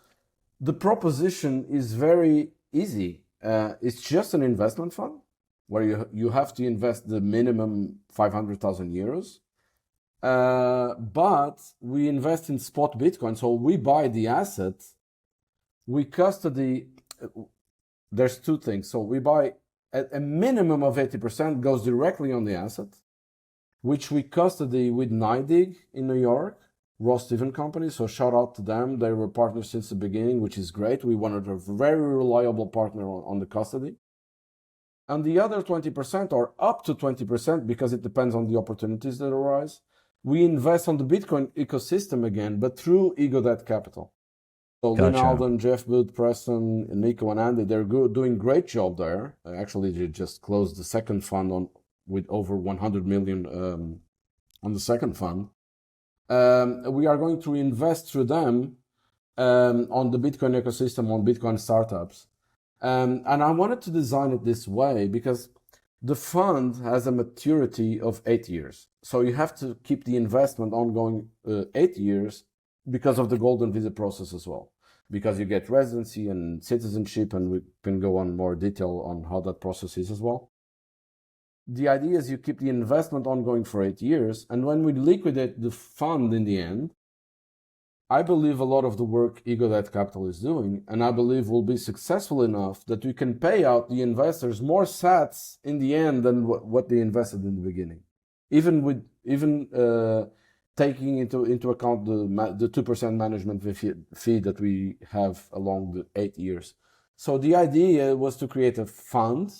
Speaker 2: the proposition is very easy. It's just an investment fund where you have to invest the minimum 500,000 euros. But we invest in spot Bitcoin. So we buy the asset. We custody, there's two things. So we buy a minimum of 80% goes directly on the asset, which we custody with NYDIG in New York, Ross Stephan company. So shout out to them. They were partners since the beginning, which is great. We wanted a very reliable partner on the custody. And the other 20% or up to 20%, because it depends on the opportunities that arise, we invest on the Bitcoin ecosystem again, but through Ego Debt Capital. So
Speaker 1: Gotcha.
Speaker 2: Lynn Alden, Jeff Booth, Preston, Nico and Andy, they're doing great job there. Actually, they just closed the second fund with over 100 million on the second fund. We are going to invest through them on the Bitcoin ecosystem, on Bitcoin startups. And I wanted to design it this way because the fund has a maturity of 8 years. So you have to keep the investment ongoing 8 years because of the golden visa process as well. Because you get residency and citizenship, and we can go on more detail on how that process is as well. The idea is you keep the investment ongoing for 8 years, and when we liquidate the fund in the end, I believe a lot of the work Ego Debt Capital is doing, and I believe we'll be successful enough that we can pay out the investors more sats in the end than what they invested in the beginning. Even taking into account the 2% management fee that we have along the 8 years. So the idea was to create a fund,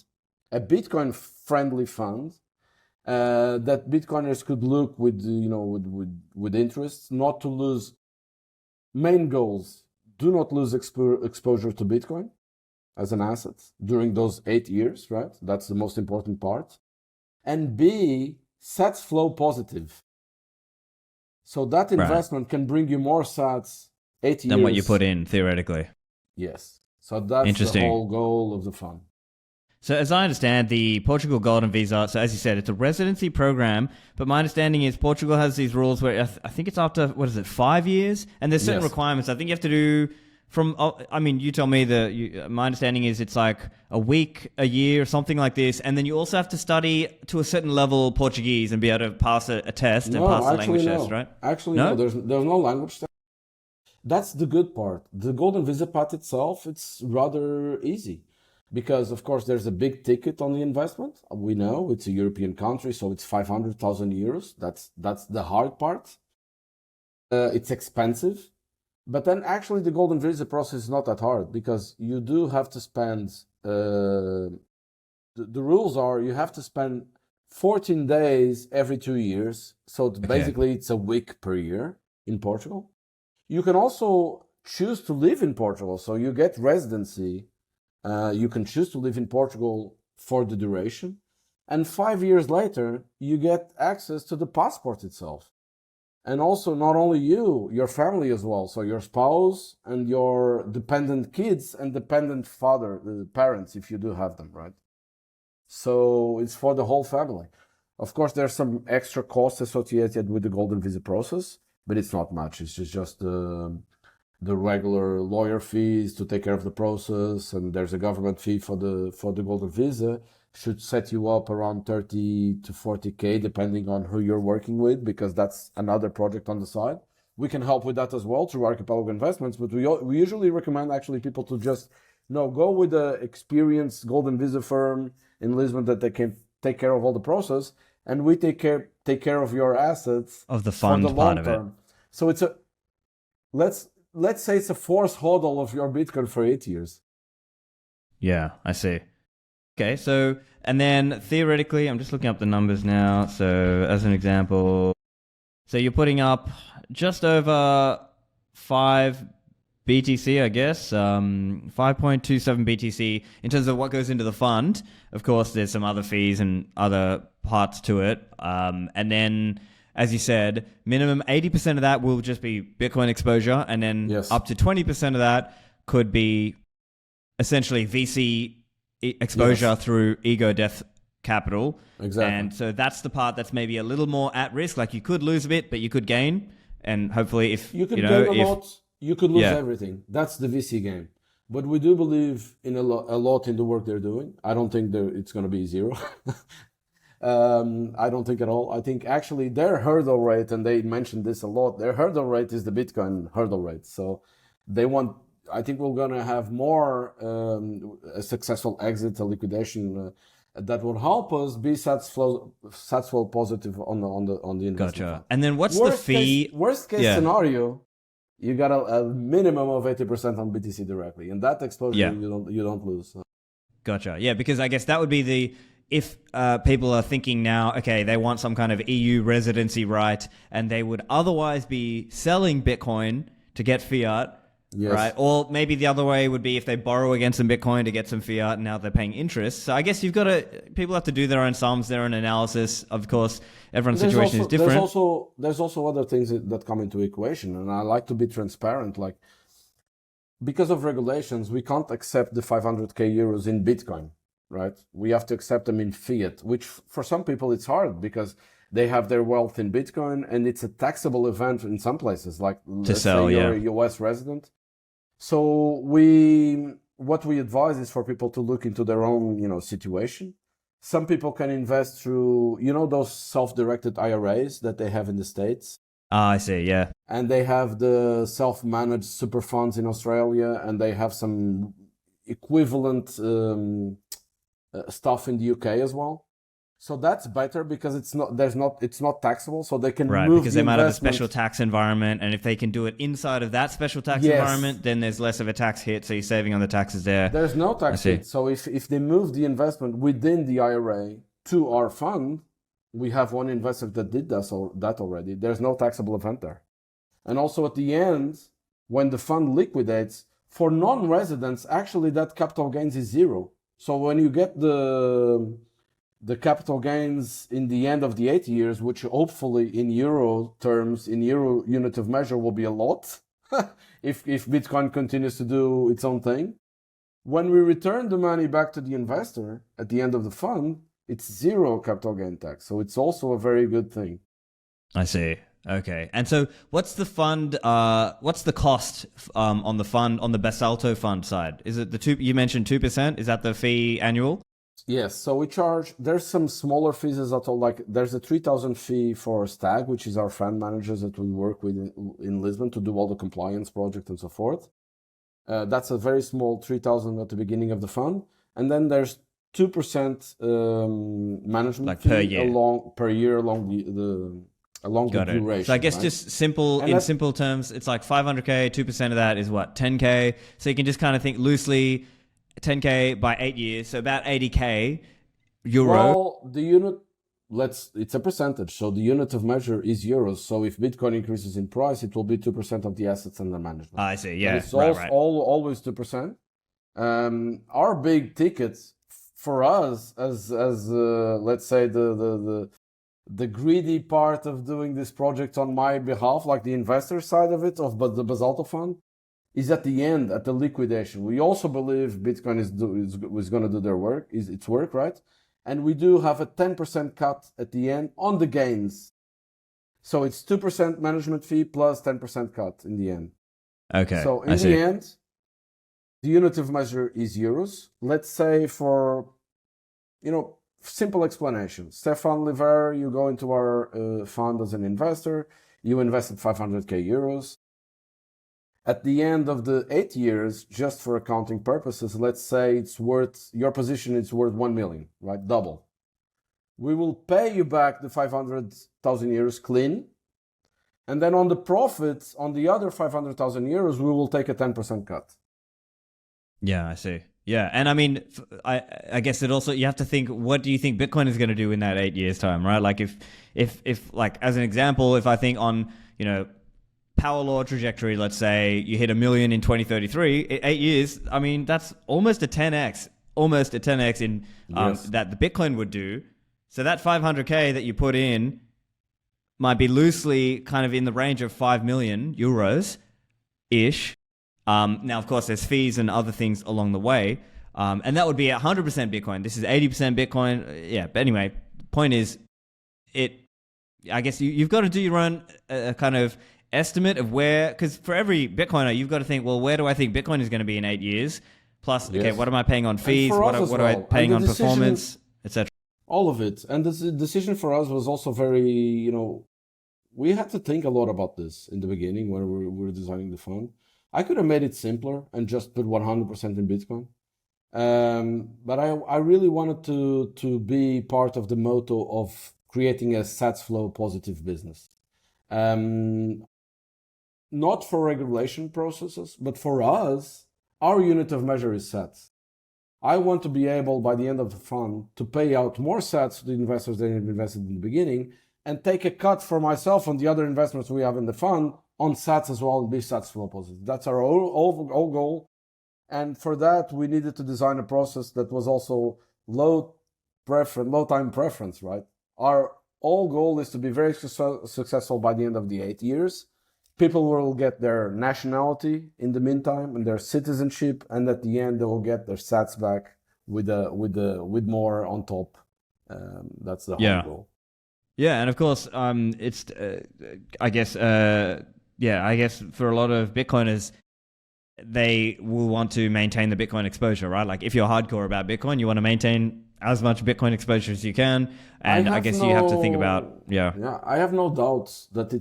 Speaker 2: a Bitcoin-friendly fund, that Bitcoiners could look with interest, not to lose. Main goals: do not lose exposure to Bitcoin as an asset during those 8 years, right? That's the most important part. And B, sats flow positive. So that investment can bring you more sats 8 years
Speaker 1: than what you put in, theoretically.
Speaker 2: Yes. So that's the whole goal of the fund.
Speaker 1: So as I understand, the Portugal Golden Visa, so as you said, it's a residency program, but my understanding is Portugal has these rules where I think it's after, 5 years? And there's certain requirements. I think you have to do you tell me my understanding is it's like a week, a year, something like this. And then you also have to study to a certain level Portuguese and be able to pass a test and pass the language test, right?
Speaker 2: Actually, no, there's no language test. That's the good part. The Golden Visa path itself, it's rather easy. Because, of course, there's a big ticket on the investment. We know it's a European country, so it's 500,000 euros. That's the hard part. It's expensive. But then actually the Golden Visa process is not that hard because you do have to spend... the rules are you have to spend 14 days every 2 years. So basically it's a week per year in Portugal. You can also choose to live in Portugal. So you get residency. You can choose to live in Portugal for the duration. And 5 years later, you get access to the passport itself. And also not only you, your family as well. So your spouse and your dependent kids and dependent parents, if you do have them, right? So it's for the whole family. Of course, there's some extra costs associated with the Golden Visa process, but it's not much. It's just the regular lawyer fees to take care of the process, and there's a government fee for the Golden Visa. Should set you up around 30 to 40K, depending on who you're working with, because that's another project on the side. We can help with that as well through Archipelago Investments, but we usually recommend actually people to just go with an experienced Golden Visa firm in Lisbon that they can take care of all the process, and we take care of your assets
Speaker 1: of the fund for the long term.
Speaker 2: So it's let's say it's a forced HODL of your Bitcoin for 8 years.
Speaker 1: Yeah, I see. Okay, so, and then theoretically, I'm just looking up the numbers now. So as an example, so you're putting up just over 5 BTC, I guess, 5.27 BTC in terms of what goes into the fund. Of course, there's some other fees and other parts to it. And then, as you said, minimum 80% of that will just be Bitcoin exposure. And then up to 20% of that could be essentially VC exposure through Ego Debt Capital.
Speaker 2: Exactly.
Speaker 1: And so that's the part that's maybe a little more at risk. Like you could lose a bit, but you could gain. And hopefully if
Speaker 2: you could gain a lot, you could lose everything. That's the VC game. But we do believe in a lot in the work they're doing. I don't think it's going to be zero. I don't think at all. I think actually their hurdle rate, and they mentioned this a lot, their hurdle rate is the Bitcoin hurdle rate. So I think we're going to have more a successful exit, a liquidation that will help us be sats flow positive on the investment.
Speaker 1: Gotcha.
Speaker 2: Fund.
Speaker 1: And then what's the fee?
Speaker 2: Worst case scenario, you got a minimum of 80% on BTC directly, and that exposure you don't lose.
Speaker 1: Gotcha. Yeah, because I guess that would be if people are thinking now, okay, they want some kind of EU residency right, and they would otherwise be selling Bitcoin to get fiat.
Speaker 2: Yes.
Speaker 1: Right. Or maybe the other way would be if they borrow against some Bitcoin to get some fiat and now they're paying interest. So I guess people have to do their own sums, their own analysis. Of course, everyone's situation is different.
Speaker 2: There's also other things that come into equation. And I like to be transparent. Like, because of regulations, we can't accept the 500k euros in Bitcoin, right? We have to accept them in fiat, which for some people it's hard because they have their wealth in Bitcoin and it's a taxable event in some places, like let's say you're a US resident. So what we advise is for people to look into their own, situation. Some people can invest through, those self-directed IRAs that they have in the States.
Speaker 1: I see, yeah.
Speaker 2: And they have the self-managed super funds in Australia, and they have some equivalent stuff in the UK as well. So that's better because it's not taxable, so they can move
Speaker 1: because they might have a special tax environment, and if they can do it inside of that special tax environment, then there's less of a tax hit, so you're saving on the taxes there.
Speaker 2: There's no tax hit. So if they move the investment within the IRA to our fund, we have one investor that did that already. There's no taxable event there. And also at the end, when the fund liquidates, for non-residents, actually that capital gains is zero. So when you get the capital gains in the end of the 8 years, which hopefully in euro terms, in euro unit of measure will be a lot, if Bitcoin continues to do its own thing. When we return the money back to the investor at the end of the fund, it's zero capital gain tax. So it's also a very good thing.
Speaker 1: I see. Okay. And so what's the fund, what's the cost on the fund, on the Basalto fund side? Is it you mentioned 2%? Is that the fee annual?
Speaker 2: Yes, so we charge, there's some smaller fees as well, like there's a 3,000 fee for Stag, which is our fund managers that we work with in Lisbon to do all the compliance project and so forth. That's a very small 3,000 at the beginning of the fund. And then there's 2% management
Speaker 1: like
Speaker 2: fee
Speaker 1: per year
Speaker 2: along the duration.
Speaker 1: So I guess just simple terms, it's like 500k, 2% of that is what, 10k. So you can just kind of think loosely, 10k by 8 years, so about 80k euro.
Speaker 2: Well, the unit, it's a percentage, so the unit of measure is euros. So if Bitcoin increases in price, it will be 2% of the assets under management.
Speaker 1: I see, yeah.
Speaker 2: But it's always 2%. Our big tickets for us, as let's say the greedy part of doing this project on my behalf, like the investor side of it, of the Basalto Fund, is at the end, at the liquidation. We also believe Bitcoin is going to do its work, right? And we do have a 10% cut at the end on the gains. So it's 2% management fee plus 10% cut in the end.
Speaker 1: Okay.
Speaker 2: So in the end, the unit of measure is euros. Let's say for, simple explanation. Stephan, Livera, you go into our fund as an investor. You invested 500k euros. At the end of the 8 years, just for accounting purposes, let's say your position is worth 1 million, right? Double. We will pay you back the 500,000 euros clean. And then on the profits, on the other 500,000 euros, we will take a 10% cut.
Speaker 1: Yeah, I see. Yeah. And I mean, I guess it also, you have to think, what do you think Bitcoin is going to do in that 8 years time, right? Like if like, as an example, if I think on, power law trajectory, let's say you hit 1 million in 2033, 8 years, I mean, that's almost a 10x in that the Bitcoin would do. So that 500k that you put in might be loosely kind of in the range of 5 million euros-ish. Now, of course, there's fees and other things along the way. And that would be 100% Bitcoin. This is 80% Bitcoin. Yeah, but anyway, point is, I guess you've got to do your own kind of estimate of where, because for every Bitcoiner, you've got to think, well, where do I think Bitcoin is going to be in 8 years? Plus, okay, what am I paying on fees? What am I paying on performance, etc.?
Speaker 2: All of it. And the decision for us was also very, we had to think a lot about this in the beginning when we were designing the fund. I could have made it simpler and just put 100% in Bitcoin. But I really wanted to be part of the motto of creating a sats flow positive business. Not for regulation processes, but for us, our unit of measure is sats. I want to be able, by the end of the fund, to pay out more sats to the investors than have invested in the beginning, and take a cut for myself and the other investments we have in the fund on sats as well and be sats flow positive. That's our whole goal. And for that, we needed to design a process that was also low time preference, right? Our whole goal is to be very successful by the end of the 8 years. People will get their nationality in the meantime and their citizenship, and at the end they will get their sats back with more on top. That's the whole goal.
Speaker 1: Yeah, and of course, it's I guess for a lot of Bitcoiners, they will want to maintain the Bitcoin exposure, right? Like if you're hardcore about Bitcoin, you want to maintain as much Bitcoin exposure as you can, and I guess you have to think about
Speaker 2: I have no doubts that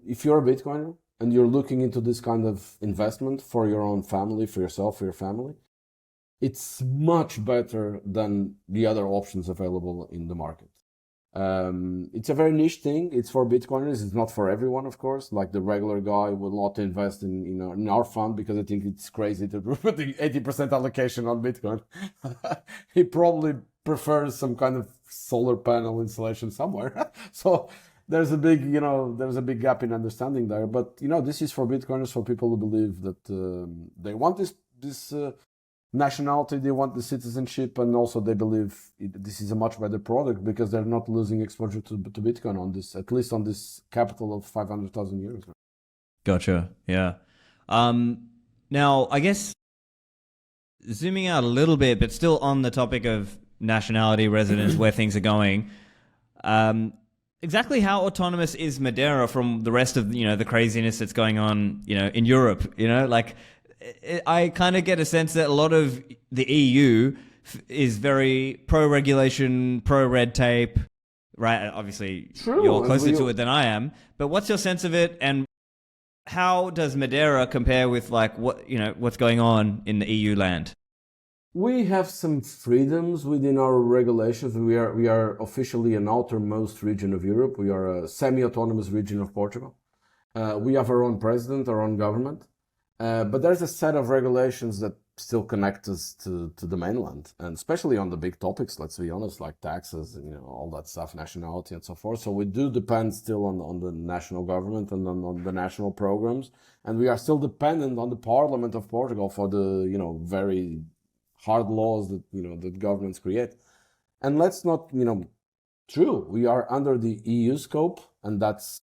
Speaker 2: if you're a Bitcoiner and you're looking into this kind of investment for your own family, for yourself, for your family, it's much better than the other options available in the market. It's a very niche thing. It's for Bitcoiners. It's not for everyone, of course. Like the regular guy will not invest in our fund because I think it's crazy to put the 80% allocation on Bitcoin. He probably prefers some kind of solar panel installation somewhere. So there's a big gap in understanding there. But this is for Bitcoiners, for people who believe that they want this nationality, they want the citizenship, and also they believe this is a much better product because they're not losing exposure to Bitcoin on this, at least on this capital of 500,000 euros.
Speaker 1: Gotcha. Yeah. Now, I guess zooming out a little bit, but still on the topic of nationality, residence, where things are going. Exactly how autonomous is Madeira from the rest of the craziness that's going on in Europe? I kind of get a sense that a lot of the EU is very pro-regulation, pro-red tape, right? Obviously, you're closer to it than I am. But what's your sense of it, and how does Madeira compare with what's going on in the EU land?
Speaker 2: We have some freedoms within our regulations. We are officially an outermost region of Europe. We are a semi-autonomous region of Portugal. We have our own president, our own government. But there's a set of regulations that still connect us to the mainland, and especially on the big topics, let's be honest, like taxes and all that stuff, nationality and so forth. So we do depend still on the national government and on the national programs, and we are still dependent on the Parliament of Portugal for the very hard laws that that governments create. And let's not true, we are under the EU scope, and that's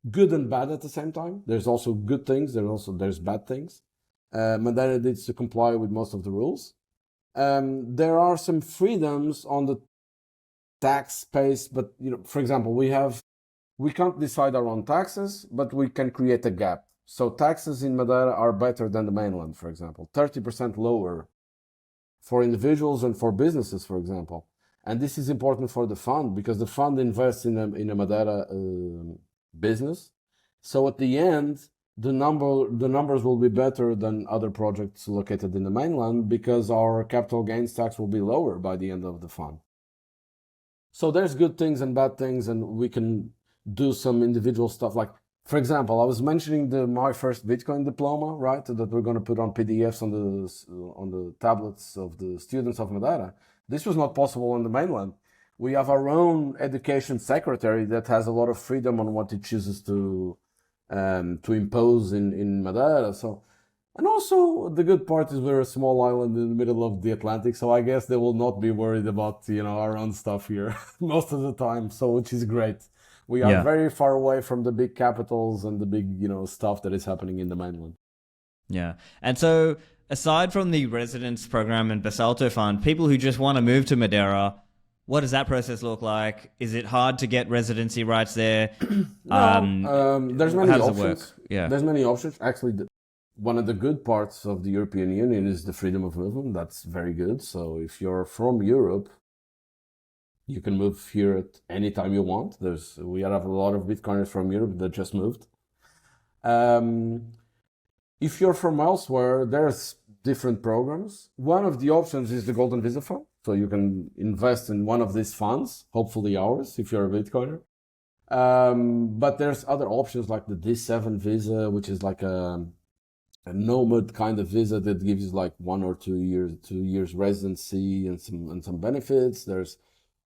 Speaker 2: good and bad at the same time. There's also good things. There's bad things. Madeira needs to comply with most of the rules. There are some freedoms on the tax space, but for example, we can't decide our own taxes, but we can create a gap. So taxes in Madeira are better than the mainland, for example, 30% lower for individuals and for businesses, for example. And this is important for the fund because the fund invests in a Madeira business. So at the end, the numbers will be better than other projects located in the mainland because our capital gains tax will be lower by the end of the fund. So there's good things and bad things, and we can do some individual stuff. Like, for example, I was mentioning my first Bitcoin diploma, right? That we're going to put on PDFs on the tablets of the students of Madeira. This was not possible on the mainland. We have our own education secretary that has a lot of freedom on what he chooses to impose in Madeira. So, and also the good part is we're a small island in the middle of the Atlantic, so I guess they will not be worried about our own stuff here most of the time. So, which is great. We are very far away from the big capitals and the big stuff that is happening in the mainland.
Speaker 1: Yeah, and so aside from the residence program and Baselto Fund, people who just want to move to Madeira, what does that process look like? Is it hard to get residency rights there?
Speaker 2: There's many
Speaker 1: how does
Speaker 2: options.
Speaker 1: it work? Yeah.
Speaker 2: There's many options. Actually, one of the good parts of the European Union is the freedom of movement. That's very good. So if you're from Europe, you can move here at any time you want. We have a lot of Bitcoiners from Europe that just moved. If you're from elsewhere, there's different programs. One of the options is the Golden Visa Fund. So you can invest in one of these funds, hopefully ours, if you're a Bitcoiner. But there's other options like the D7 visa, which is like a nomad kind of visa that gives you like 1 or 2 years residency and some benefits. There's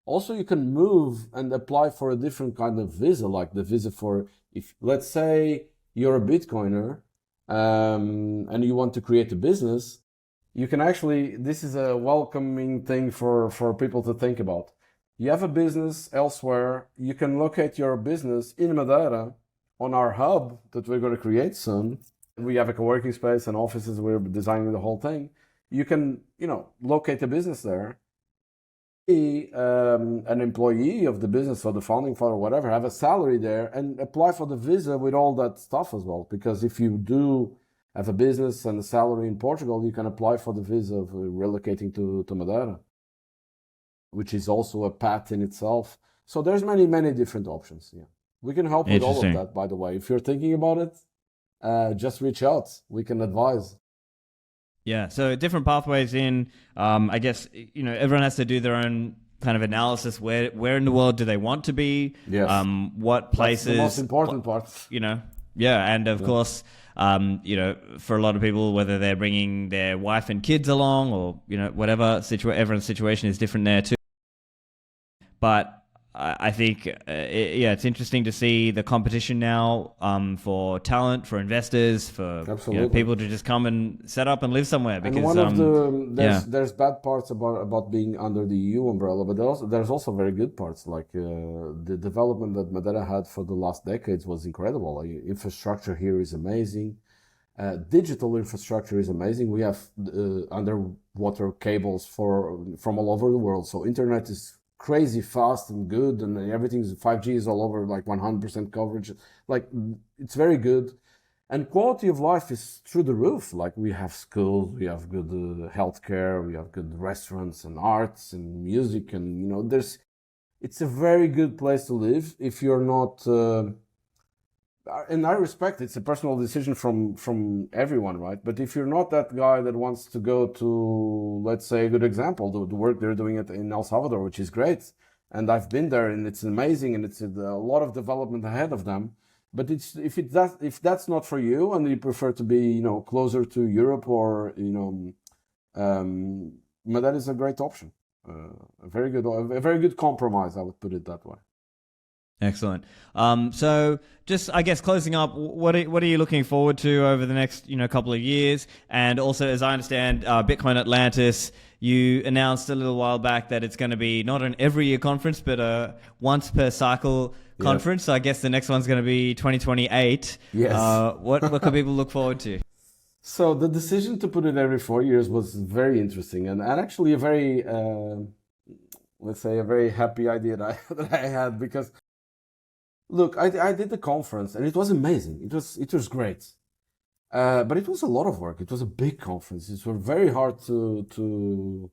Speaker 2: Also, you can move and apply for a different kind of visa, like the visa for, if let's say you're a Bitcoiner and you want to create a business, you can actually, this is a welcoming thing for people to think about. You have a business elsewhere, you can locate your business in Madeira on our hub that we're going to create soon. We have a co-working space and offices, we're designing the whole thing. You can, locate a business there, be an employee of the business or the founding father or whatever, have a salary there and apply for the visa with all that stuff as well. Because if you do have a business and a salary in Portugal, you can apply for the visa of relocating to Madeira, which is also a path in itself. So there's many, many different options. Yeah, we can help with all of that, by the way. If you're thinking about it, just reach out. We can advise.
Speaker 1: Yeah, so different pathways in. I guess everyone has to do their own kind of analysis. Where in the world do they want to be?
Speaker 2: Yes.
Speaker 1: What places?
Speaker 2: That's the most important part.
Speaker 1: Yeah, and of course, for a lot of people, whether they're bringing their wife and kids along, or whatever everyone's situation is different there too. But I think, it's interesting to see the competition now for talent, for investors, for people to just come and set up and live somewhere. Because
Speaker 2: and one of there's bad parts about being under the EU umbrella, but there's also very good parts. Like the development that Madeira had for the last decades was incredible. Infrastructure here is amazing. Digital infrastructure is amazing. We have underwater cables from all over the world, so internet is crazy fast and good, and everything's 5G is all over, like 100% coverage. Like, it's very good, and quality of life is through the roof. Like, we have schools, we have good healthcare, we have good restaurants and arts and music, and it's a very good place to live if you're not. And I respect it's a personal decision from everyone, right? But if you're not that guy that wants to go to, let's say, a good example, the work they're doing in El Salvador, which is great, and I've been there, and it's amazing, and it's a lot of development ahead of them. But if that's not for you, and you prefer to be closer to Europe, or that is a great option, a very good compromise. I would put it that way.
Speaker 1: Excellent. So just, I guess, closing up, what are you looking forward to over the next, couple of years? And also, as I understand, Bitcoin Atlantis, you announced a little while back that it's going to be not an every year conference, but a once per cycle conference. So I guess the next one's going to be 2028.
Speaker 2: Yes.
Speaker 1: What can people look forward to?
Speaker 2: So the decision to put it every 4 years was very interesting, and actually a very, let's say, a very happy idea that I had, because look, I did the conference and it was amazing. It was great, but it was a lot of work. It was a big conference. It was very hard to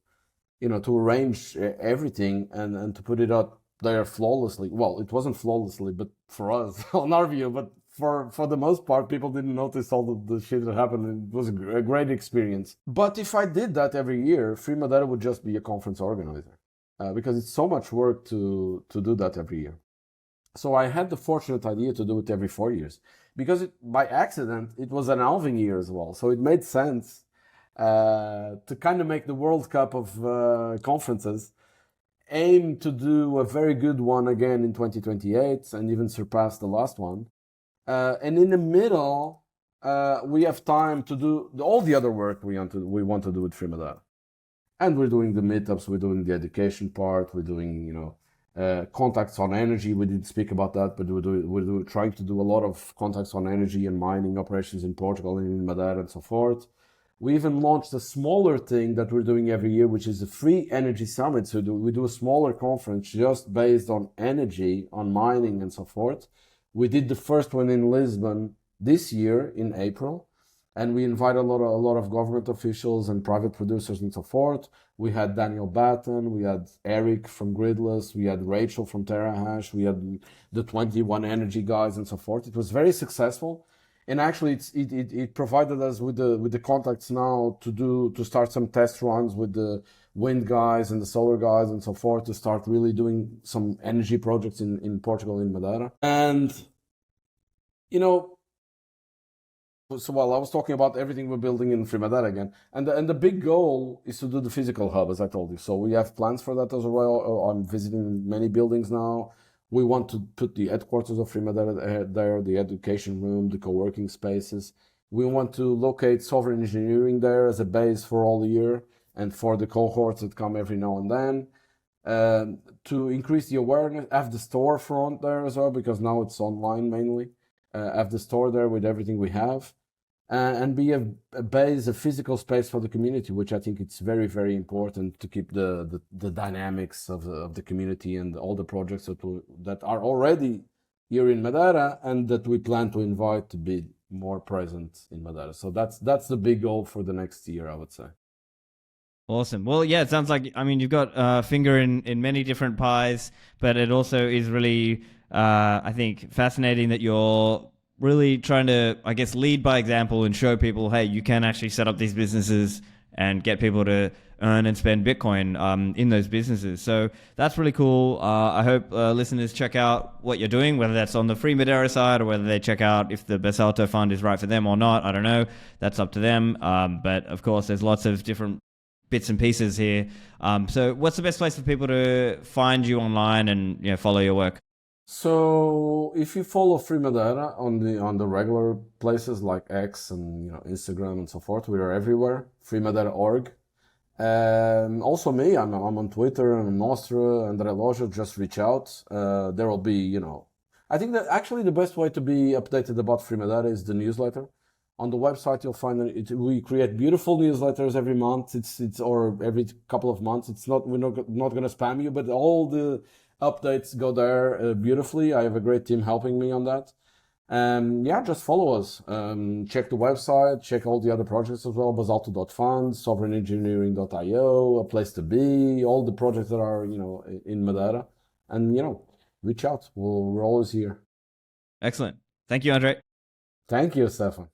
Speaker 2: arrange everything and to put it out there flawlessly. Well, it wasn't flawlessly, but for us, on our view, but for the most part, people didn't notice all the shit that happened. It was a great experience. But if I did that every year, Free Madeira would just be a conference organizer, because it's so much work to do that every year. So I had the fortunate idea to do it every 4 years, because by accident, it was an halving year as well. So it made sense to kind of make the World Cup of conferences, aim to do a very good one again in 2028 and even surpass the last one. And in the middle, we have time to do all the other work we want to do with Free Madeira. And we're doing the meetups, we're doing the education part, we're doing, contacts on energy. We didn't speak about that, but we're trying to do a lot of contacts on energy and mining operations in Portugal and in Madeira and so forth. We even launched a smaller thing that we're doing every year, which is a free energy summit. So we do a smaller conference just based on energy, on mining and so forth. We did the first one in Lisbon this year in April, and we invited a lot of government officials and private producers and so forth. We had Daniel Batten, we had Eric from Gridless, we had Rachel from TerraHash, we had the 21 Energy guys and so forth. It was very successful, and actually it provided us with the contacts now to start some test runs with the wind guys and the solar guys and so forth, to start really doing some energy projects in Portugal, in Madeira. And So while I was talking about everything we're building in Madeira again, and the big goal is to do the physical hub, as I told you. So we have plans for that as well. I'm visiting many buildings now. We want to put the headquarters of Madeira there, the education room, the co-working spaces. We want to locate sovereign engineering there as a base for all the year and for the cohorts that come every now and then. To increase the awareness, have the storefront there as well, because now it's online mainly. Have the store there with everything we have. And be a base, a physical space for the community, which I think it's very, very important to keep the dynamics of the community and all the projects that are already here in Madeira and that we plan to invite to be more present in Madeira. So that's the big goal for the next year, I would say.
Speaker 1: Awesome. Well, yeah, it sounds like, I mean, you've got a finger in many different pies, but it also is really, I think, fascinating that you're really trying to, I guess, lead by example and show people, hey, you can actually set up these businesses and get people to earn and spend Bitcoin in those businesses. So that's really cool. I hope listeners check out what you're doing, whether that's on the free Madeira side or whether they check out if the Basalto Fund is right for them or not. I don't know. That's up to them. But of course, there's lots of different bits and pieces here. So what's the best place for people to find you online and follow your work?
Speaker 2: So if you follow Free Madeira on the regular places like X and Instagram and so forth, we are everywhere. FreeMadeira.org. Also me, I'm on Twitter and on Nostra, André Loja. Just reach out. There will be, I think that actually the best way to be updated about Free Madeira is the newsletter. On the website, you'll find that we create beautiful newsletters every month. It's or every couple of months. We're not going to spam you, but all the updates go there beautifully. I have a great team helping me on that. Yeah, just follow us. Check the website, check all the other projects as well. Basalto.fund, sovereignengineering.io, a place to be, all the projects that are, in Madeira. And, reach out. We're always here.
Speaker 1: Excellent. Thank you, Andre.
Speaker 2: Thank you, Stephan.